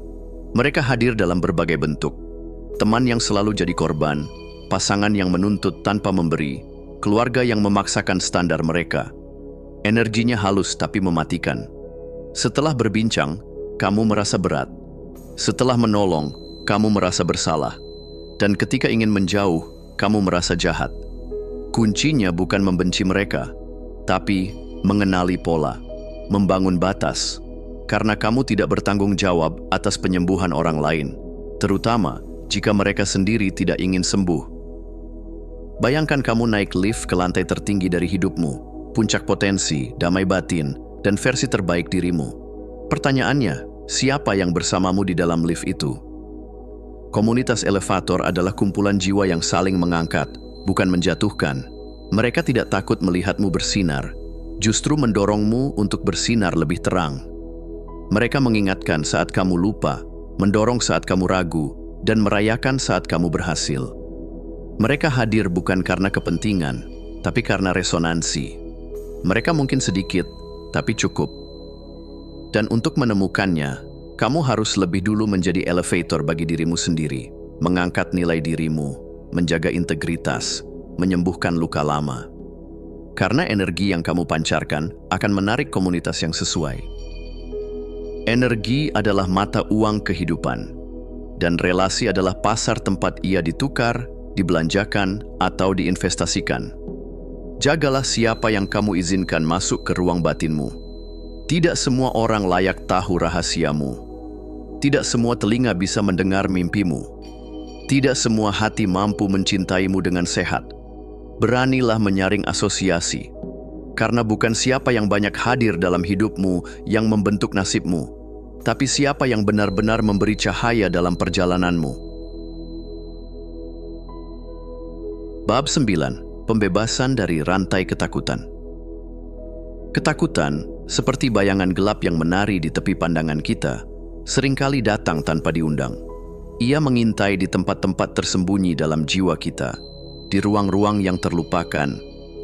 Mereka hadir dalam berbagai bentuk. Teman yang selalu jadi korban, pasangan yang menuntut tanpa memberi, keluarga yang memaksakan standar mereka. Energinya halus tapi mematikan. Setelah berbincang, kamu merasa berat. Setelah menolong, kamu merasa bersalah. Dan ketika ingin menjauh, kamu merasa jahat. Kuncinya bukan membenci mereka, tapi mengenali pola, membangun batas. Karena kamu tidak bertanggung jawab atas penyembuhan orang lain, terutama jika mereka sendiri tidak ingin sembuh. Bayangkan kamu naik lift ke lantai tertinggi dari hidupmu, puncak potensi, damai batin, dan versi terbaik dirimu. Pertanyaannya, siapa yang bersamamu di dalam lift itu? Komunitas elevator adalah kumpulan jiwa yang saling mengangkat, bukan menjatuhkan. Mereka tidak takut melihatmu bersinar, justru mendorongmu untuk bersinar lebih terang. Mereka mengingatkan saat kamu lupa, mendorong saat kamu ragu, dan merayakan saat kamu berhasil. Mereka hadir bukan karena kepentingan, tapi karena resonansi. Mereka mungkin sedikit, tapi cukup. Dan untuk menemukannya, kamu harus lebih dulu menjadi elevator bagi dirimu sendiri, mengangkat nilai dirimu, menjaga integritas, menyembuhkan luka lama. Karena energi yang kamu pancarkan akan menarik komunitas yang sesuai. Energi adalah mata uang kehidupan, dan relasi adalah pasar tempat ia ditukar, dibelanjakan, atau diinvestasikan. Jagalah siapa yang kamu izinkan masuk ke ruang batinmu. Tidak semua orang layak tahu rahasiamu. Tidak semua telinga bisa mendengar mimpimu. Tidak semua hati mampu mencintaimu dengan sehat. Beranilah menyaring asosiasi. Karena bukan siapa yang banyak hadir dalam hidupmu yang membentuk nasibmu, tapi siapa yang benar-benar memberi cahaya dalam perjalananmu. Bab 9. Pembebasan dari rantai ketakutan. Ketakutan, seperti bayangan gelap yang menari di tepi pandangan kita, seringkali datang tanpa diundang. Ia mengintai di tempat-tempat tersembunyi dalam jiwa kita, di ruang-ruang yang terlupakan,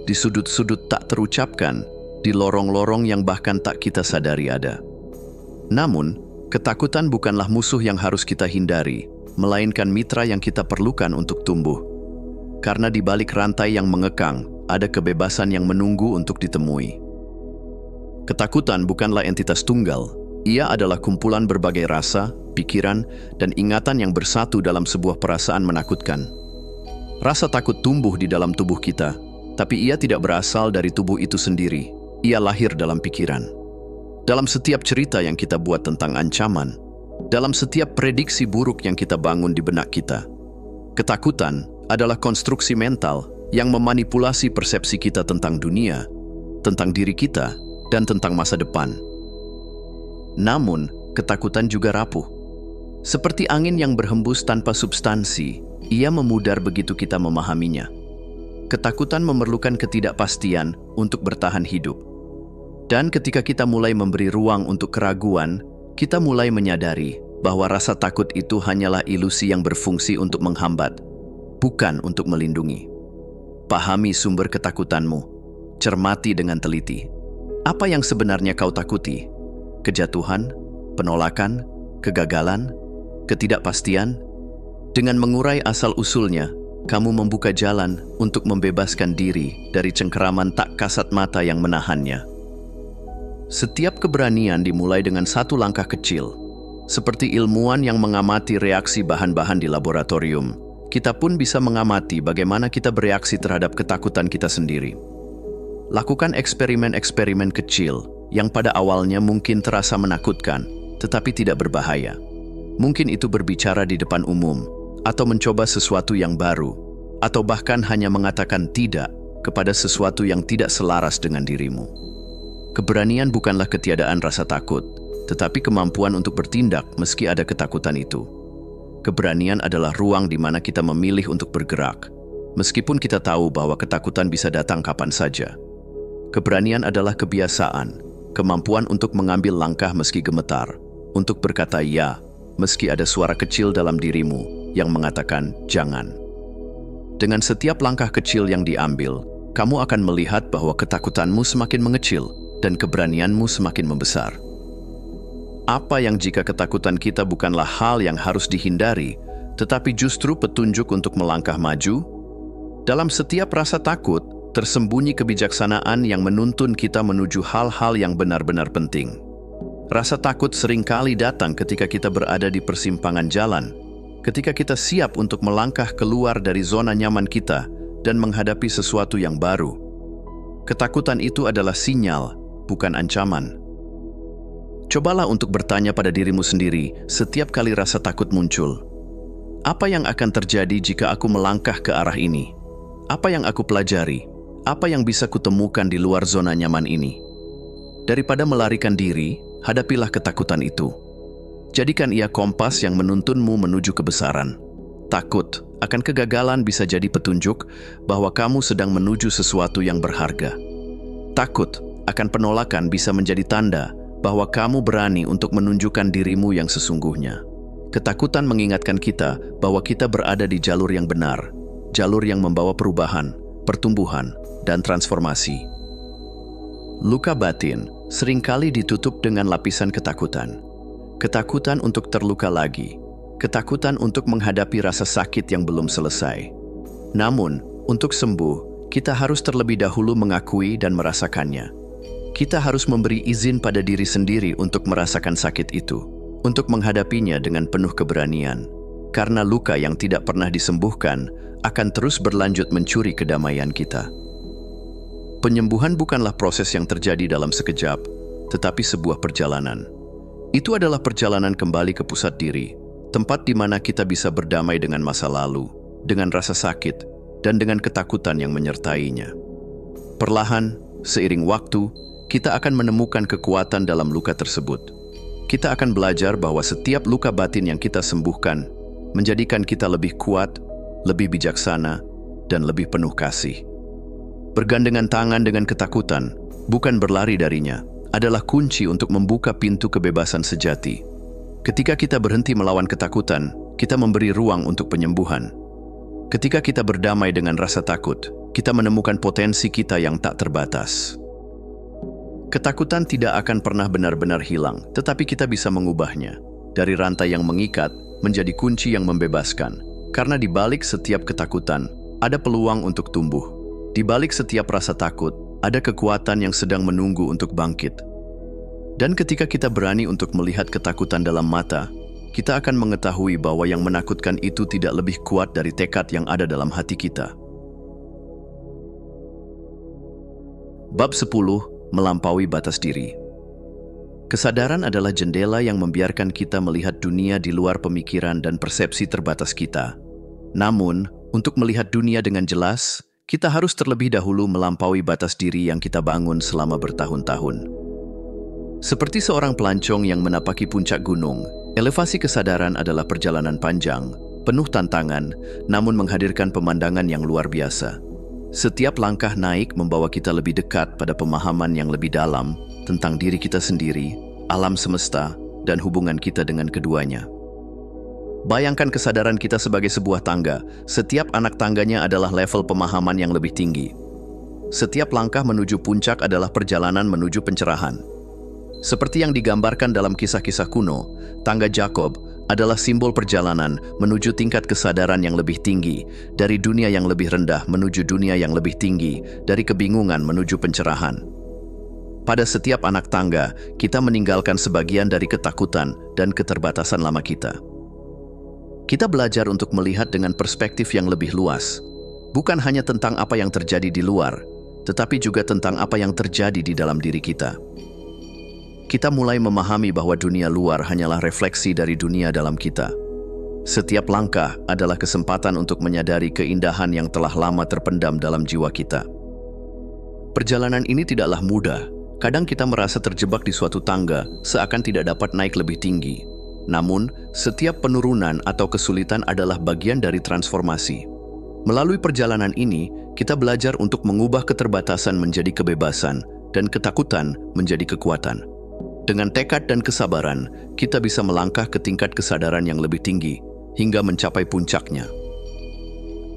di sudut-sudut tak terucapkan, di lorong-lorong yang bahkan tak kita sadari ada. Namun, ketakutan bukanlah musuh yang harus kita hindari, melainkan mitra yang kita perlukan untuk tumbuh. Karena di balik rantai yang mengekang, ada kebebasan yang menunggu untuk ditemui. Ketakutan bukanlah entitas tunggal. Ia adalah kumpulan berbagai rasa, pikiran, dan ingatan yang bersatu dalam sebuah perasaan menakutkan. Rasa takut tumbuh di dalam tubuh kita, tapi ia tidak berasal dari tubuh itu sendiri. Ia lahir dalam pikiran. Dalam setiap cerita yang kita buat tentang ancaman, dalam setiap prediksi buruk yang kita bangun di benak kita. Ketakutan adalah konstruksi mental yang memanipulasi persepsi kita tentang dunia, tentang diri kita, dan tentang masa depan. Namun, ketakutan juga rapuh. Seperti angin yang berhembus tanpa substansi, ia memudar begitu kita memahaminya. Ketakutan memerlukan ketidakpastian untuk bertahan hidup. Dan ketika kita mulai memberi ruang untuk keraguan, kita mulai menyadari bahwa rasa takut itu hanyalah ilusi yang berfungsi untuk menghambat, bukan untuk melindungi. Pahami sumber ketakutanmu. Cermati dengan teliti. Apa yang sebenarnya kau takuti? Kejatuhan, penolakan, kegagalan, ketidakpastian? Dengan mengurai asal-usulnya, kamu membuka jalan untuk membebaskan diri dari cengkeraman tak kasat mata yang menahannya. Setiap keberanian dimulai dengan satu langkah kecil. Seperti ilmuwan yang mengamati reaksi bahan-bahan di laboratorium, kita pun bisa mengamati bagaimana kita bereaksi terhadap ketakutan kita sendiri. Lakukan eksperimen-eksperimen kecil yang pada awalnya mungkin terasa menakutkan, tetapi tidak berbahaya. Mungkin itu berbicara di depan umum, atau mencoba sesuatu yang baru, atau bahkan hanya mengatakan tidak kepada sesuatu yang tidak selaras dengan dirimu. Keberanian bukanlah ketiadaan rasa takut, tetapi kemampuan untuk bertindak meski ada ketakutan itu. Keberanian adalah ruang di mana kita memilih untuk bergerak, meskipun kita tahu bahwa ketakutan bisa datang kapan saja. Keberanian adalah kebiasaan, kemampuan untuk mengambil langkah meski gemetar, untuk berkata ya, meski ada suara kecil dalam dirimu yang mengatakan jangan. Dengan setiap langkah kecil yang diambil, kamu akan melihat bahwa ketakutanmu semakin mengecil dan keberanianmu semakin membesar. Apa yang jika ketakutan kita bukanlah hal yang harus dihindari, tetapi justru petunjuk untuk melangkah maju? Dalam setiap rasa takut, tersembunyi kebijaksanaan yang menuntun kita menuju hal-hal yang benar-benar penting. Rasa takut seringkali datang ketika kita berada di persimpangan jalan, ketika kita siap untuk melangkah keluar dari zona nyaman kita dan menghadapi sesuatu yang baru. Ketakutan itu adalah sinyal, bukan ancaman. Cobalah untuk bertanya pada dirimu sendiri setiap kali rasa takut muncul. Apa yang akan terjadi jika aku melangkah ke arah ini? Apa yang aku pelajari? Apa yang bisa kutemukan di luar zona nyaman ini? Daripada melarikan diri, hadapilah ketakutan itu. Jadikan ia kompas yang menuntunmu menuju kebesaran. Takut akan kegagalan bisa jadi petunjuk bahwa kamu sedang menuju sesuatu yang berharga. Takut akan penolakan bisa menjadi tanda bahwa kamu berani untuk menunjukkan dirimu yang sesungguhnya. Ketakutan mengingatkan kita bahwa kita berada di jalur yang benar, jalur yang membawa perubahan, pertumbuhan, dan transformasi. Luka batin seringkali ditutup dengan lapisan ketakutan. Ketakutan untuk terluka lagi, ketakutan untuk menghadapi rasa sakit yang belum selesai. Namun, untuk sembuh, kita harus terlebih dahulu mengakui dan merasakannya. Kita harus memberi izin pada diri sendiri untuk merasakan sakit itu, untuk menghadapinya dengan penuh keberanian. Karena luka yang tidak pernah disembuhkan akan terus berlanjut mencuri kedamaian kita. Penyembuhan bukanlah proses yang terjadi dalam sekejap, tetapi sebuah perjalanan. Itu adalah perjalanan kembali ke pusat diri, tempat di mana kita bisa berdamai dengan masa lalu, dengan rasa sakit, dan dengan ketakutan yang menyertainya. Perlahan, seiring waktu, kita akan menemukan kekuatan dalam luka tersebut. Kita akan belajar bahwa setiap luka batin yang kita sembuhkan menjadikan kita lebih kuat, lebih bijaksana, dan lebih penuh kasih. Bergandengan tangan dengan ketakutan, bukan berlari darinya, adalah kunci untuk membuka pintu kebebasan sejati. Ketika kita berhenti melawan ketakutan, kita memberi ruang untuk penyembuhan. Ketika kita berdamai dengan rasa takut, kita menemukan potensi kita yang tak terbatas. Ketakutan tidak akan pernah benar-benar hilang, tetapi kita bisa mengubahnya. Dari rantai yang mengikat, menjadi kunci yang membebaskan. Karena di balik setiap ketakutan, ada peluang untuk tumbuh. Di balik setiap rasa takut, ada kekuatan yang sedang menunggu untuk bangkit. Dan ketika kita berani untuk melihat ketakutan dalam mata, kita akan mengetahui bahwa yang menakutkan itu tidak lebih kuat dari tekad yang ada dalam hati kita. Bab 10. Melampaui batas diri. Kesadaran adalah jendela yang membiarkan kita melihat dunia di luar pemikiran dan persepsi terbatas kita. Namun, untuk melihat dunia dengan jelas, kita harus terlebih dahulu melampaui batas diri yang kita bangun selama bertahun-tahun. Seperti seorang pelancong yang menapaki puncak gunung, elevasi kesadaran adalah perjalanan panjang, penuh tantangan, namun menghadirkan pemandangan yang luar biasa. Setiap langkah naik membawa kita lebih dekat pada pemahaman yang lebih dalam tentang diri kita sendiri, alam semesta, dan hubungan kita dengan keduanya. Bayangkan kesadaran kita sebagai sebuah tangga. Setiap anak tangganya adalah level pemahaman yang lebih tinggi. setiap langkah menuju puncak adalah perjalanan menuju pencerahan. Seperti yang digambarkan dalam kisah-kisah kuno, tangga Jakob adalah simbol perjalanan menuju tingkat kesadaran yang lebih tinggi, dari dunia yang lebih rendah menuju dunia yang lebih tinggi, dari kebingungan menuju pencerahan. Pada setiap anak tangga, kita meninggalkan sebagian dari ketakutan dan keterbatasan lama kita. Kita belajar untuk melihat dengan perspektif yang lebih luas, bukan hanya tentang apa yang terjadi di luar, tetapi juga tentang apa yang terjadi di dalam diri kita. Kita mulai memahami bahwa dunia luar hanyalah refleksi dari dunia dalam kita. Setiap langkah adalah kesempatan untuk menyadari keindahan yang telah lama terpendam dalam jiwa kita. Perjalanan ini tidaklah mudah. Kadang kita merasa terjebak di suatu tangga, seakan tidak dapat naik lebih tinggi. Namun, setiap penurunan atau kesulitan adalah bagian dari transformasi. Melalui perjalanan ini, kita belajar untuk mengubah keterbatasan menjadi kebebasan dan ketakutan menjadi kekuatan. Dengan tekad dan kesabaran, kita bisa melangkah ke tingkat kesadaran yang lebih tinggi hingga mencapai puncaknya.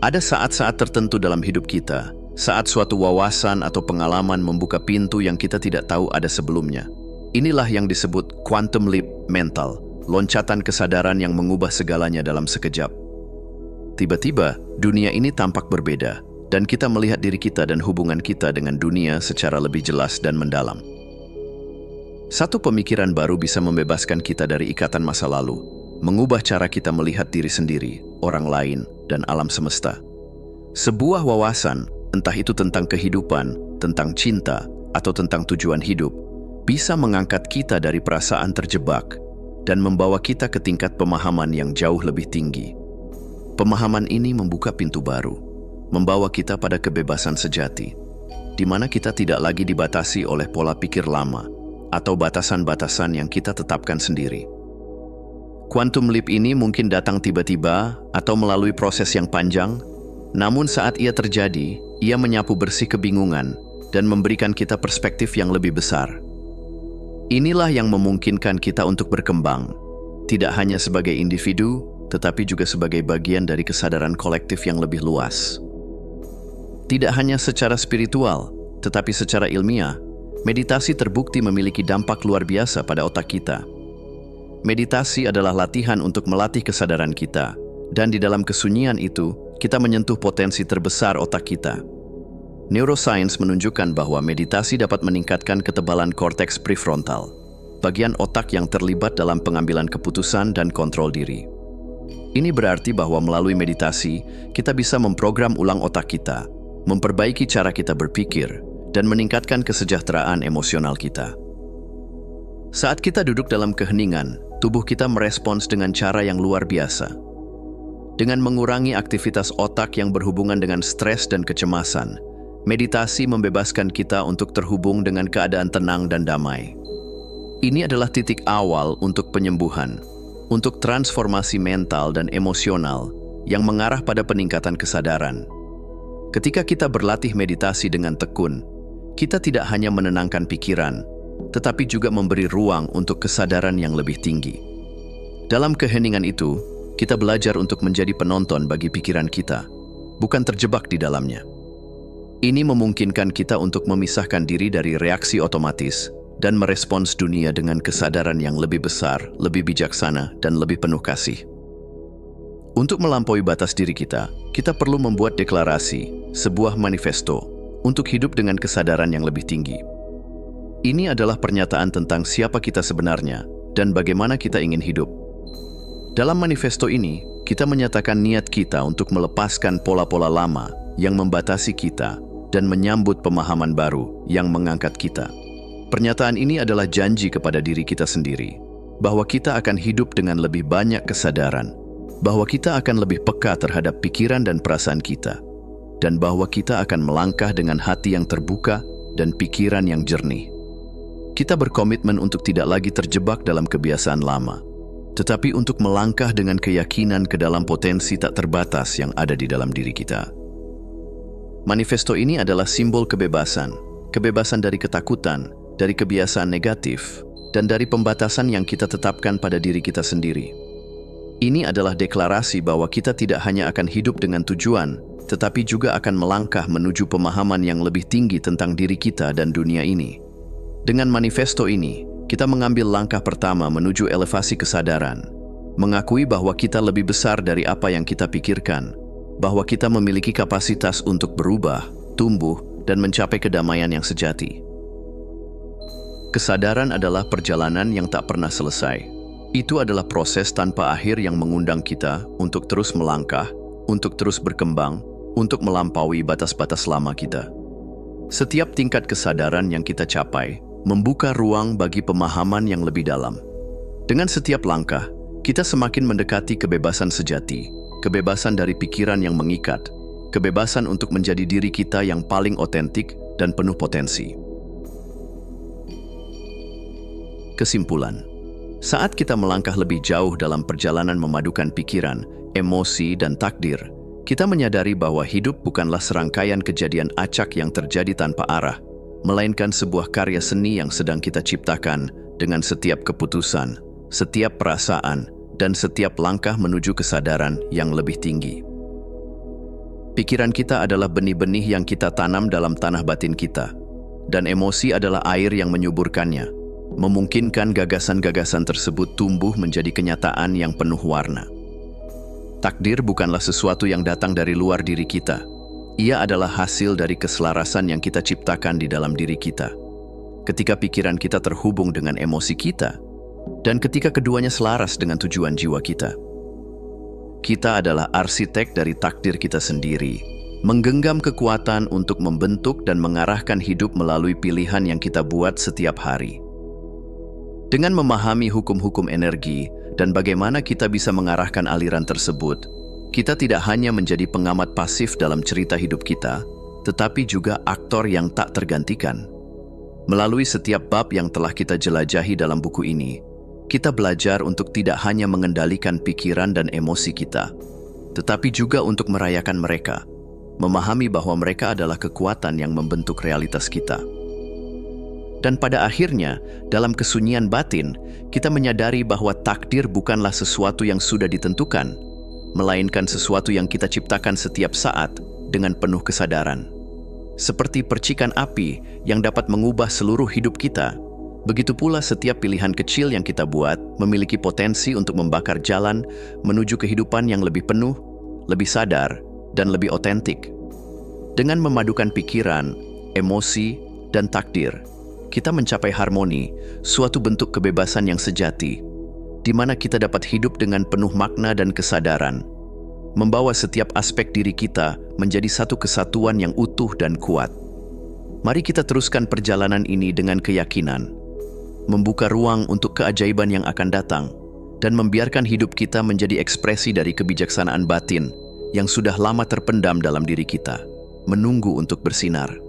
Ada saat-saat tertentu dalam hidup kita, saat suatu wawasan atau pengalaman membuka pintu yang kita tidak tahu ada sebelumnya. Inilah yang disebut quantum leap mental, loncatan kesadaran yang mengubah segalanya dalam sekejap. Tiba-tiba, dunia ini tampak berbeda, dan kita melihat diri kita dan hubungan kita dengan dunia secara lebih jelas dan mendalam. Satu pemikiran baru bisa membebaskan kita dari ikatan masa lalu, mengubah cara kita melihat diri sendiri, orang lain, dan alam semesta. Sebuah wawasan, entah itu tentang kehidupan, tentang cinta, atau tentang tujuan hidup, bisa mengangkat kita dari perasaan terjebak dan membawa kita ke tingkat pemahaman yang jauh lebih tinggi. Pemahaman ini membuka pintu baru, membawa kita pada kebebasan sejati, di mana kita tidak lagi dibatasi oleh pola pikir lama atau batasan-batasan yang kita tetapkan sendiri. Quantum leap ini mungkin datang tiba-tiba atau melalui proses yang panjang, namun saat ia terjadi, ia menyapu bersih kebingungan dan memberikan kita perspektif yang lebih besar. Inilah yang memungkinkan kita untuk berkembang, tidak hanya sebagai individu, tetapi juga sebagai bagian dari kesadaran kolektif yang lebih luas. Tidak hanya secara spiritual, tetapi secara ilmiah, meditasi terbukti memiliki dampak luar biasa pada otak kita. Meditasi adalah latihan untuk melatih kesadaran kita, dan di dalam kesunyian itu, kita menyentuh potensi terbesar otak kita. Neuroscience menunjukkan bahwa meditasi dapat meningkatkan ketebalan korteks prefrontal, bagian otak yang terlibat dalam pengambilan keputusan dan kontrol diri. Ini berarti bahwa melalui meditasi, kita bisa memprogram ulang otak kita, memperbaiki cara kita berpikir, dan meningkatkan kesejahteraan emosional kita. Saat kita duduk dalam keheningan, tubuh kita merespons dengan cara yang luar biasa. Dengan mengurangi aktivitas otak yang berhubungan dengan stres dan kecemasan, meditasi membebaskan kita untuk terhubung dengan keadaan tenang dan damai. Ini adalah titik awal untuk penyembuhan, untuk transformasi mental dan emosional yang mengarah pada peningkatan kesadaran. Ketika kita berlatih meditasi dengan tekun, kita tidak hanya menenangkan pikiran, tetapi juga memberi ruang untuk kesadaran yang lebih tinggi. Dalam keheningan itu, kita belajar untuk menjadi penonton bagi pikiran kita, bukan terjebak di dalamnya. Ini memungkinkan kita untuk memisahkan diri dari reaksi otomatis dan merespons dunia dengan kesadaran yang lebih besar, lebih bijaksana, dan lebih penuh kasih. Untuk melampaui batas diri kita perlu membuat deklarasi, sebuah manifesto, untuk hidup dengan kesadaran yang lebih tinggi. Ini adalah pernyataan tentang siapa kita sebenarnya dan bagaimana kita ingin hidup. Dalam manifesto ini, kita menyatakan niat kita untuk melepaskan pola-pola lama yang membatasi kita dan menyambut pemahaman baru yang mengangkat kita. Pernyataan ini adalah janji kepada diri kita sendiri, bahwa kita akan hidup dengan lebih banyak kesadaran, bahwa kita akan lebih peka terhadap pikiran dan perasaan kita, dan bahwa kita akan melangkah dengan hati yang terbuka dan pikiran yang jernih. Kita berkomitmen untuk tidak lagi terjebak dalam kebiasaan lama, tetapi untuk melangkah dengan keyakinan ke dalam potensi tak terbatas yang ada di dalam diri kita. Manifesto ini adalah simbol kebebasan, kebebasan dari ketakutan, dari kebiasaan negatif, dan dari pembatasan yang kita tetapkan pada diri kita sendiri. Ini adalah deklarasi bahwa kita tidak hanya akan hidup dengan tujuan, tetapi juga akan melangkah menuju pemahaman yang lebih tinggi tentang diri kita dan dunia ini. Dengan manifesto ini, kita mengambil langkah pertama menuju elevasi kesadaran, mengakui bahwa kita lebih besar dari apa yang kita pikirkan, bahwa kita memiliki kapasitas untuk berubah, tumbuh, dan mencapai kedamaian yang sejati. Kesadaran adalah perjalanan yang tak pernah selesai. Itu adalah proses tanpa akhir yang mengundang kita untuk terus melangkah, untuk terus berkembang, untuk melampaui batas-batas lama kita. Setiap tingkat kesadaran yang kita capai membuka ruang bagi pemahaman yang lebih dalam. Dengan setiap langkah, kita semakin mendekati kebebasan sejati, kebebasan dari pikiran yang mengikat, kebebasan untuk menjadi diri kita yang paling otentik dan penuh potensi. Kesimpulan, saat kita melangkah lebih jauh dalam perjalanan memadukan pikiran, emosi, dan takdir, kita menyadari bahwa hidup bukanlah serangkaian kejadian acak yang terjadi tanpa arah, melainkan sebuah karya seni yang sedang kita ciptakan dengan setiap keputusan, setiap perasaan, dan setiap langkah menuju kesadaran yang lebih tinggi. Pikiran kita adalah benih-benih yang kita tanam dalam tanah batin kita, dan emosi adalah air yang menyuburkannya, memungkinkan gagasan-gagasan tersebut tumbuh menjadi kenyataan yang penuh warna. Takdir bukanlah sesuatu yang datang dari luar diri kita. Ia adalah hasil dari keselarasan yang kita ciptakan di dalam diri kita. Ketika pikiran kita terhubung dengan emosi kita, dan ketika keduanya selaras dengan tujuan jiwa kita. Kita adalah arsitek dari takdir kita sendiri, menggenggam kekuatan untuk membentuk dan mengarahkan hidup melalui pilihan yang kita buat setiap hari. Dengan memahami hukum-hukum energi dan bagaimana kita bisa mengarahkan aliran tersebut, kita tidak hanya menjadi pengamat pasif dalam cerita hidup kita, tetapi juga aktor yang tak tergantikan. Melalui setiap bab yang telah kita jelajahi dalam buku ini, kita belajar untuk tidak hanya mengendalikan pikiran dan emosi kita, tetapi juga untuk merayakan mereka, memahami bahwa mereka adalah kekuatan yang membentuk realitas kita. Dan pada akhirnya, dalam kesunyian batin, kita menyadari bahwa takdir bukanlah sesuatu yang sudah ditentukan, melainkan sesuatu yang kita ciptakan setiap saat dengan penuh kesadaran. Seperti percikan api yang dapat mengubah seluruh hidup kita, begitu pula setiap pilihan kecil yang kita buat memiliki potensi untuk membakar jalan menuju kehidupan yang lebih penuh, lebih sadar, dan lebih otentik. Dengan memadukan pikiran, emosi, dan takdir, kita mencapai harmoni, suatu bentuk kebebasan yang sejati, di mana kita dapat hidup dengan penuh makna dan kesadaran, membawa setiap aspek diri kita menjadi satu kesatuan yang utuh dan kuat. Mari kita teruskan perjalanan ini dengan keyakinan, membuka ruang untuk keajaiban yang akan datang, dan membiarkan hidup kita menjadi ekspresi dari kebijaksanaan batin yang sudah lama terpendam dalam diri kita, menunggu untuk bersinar.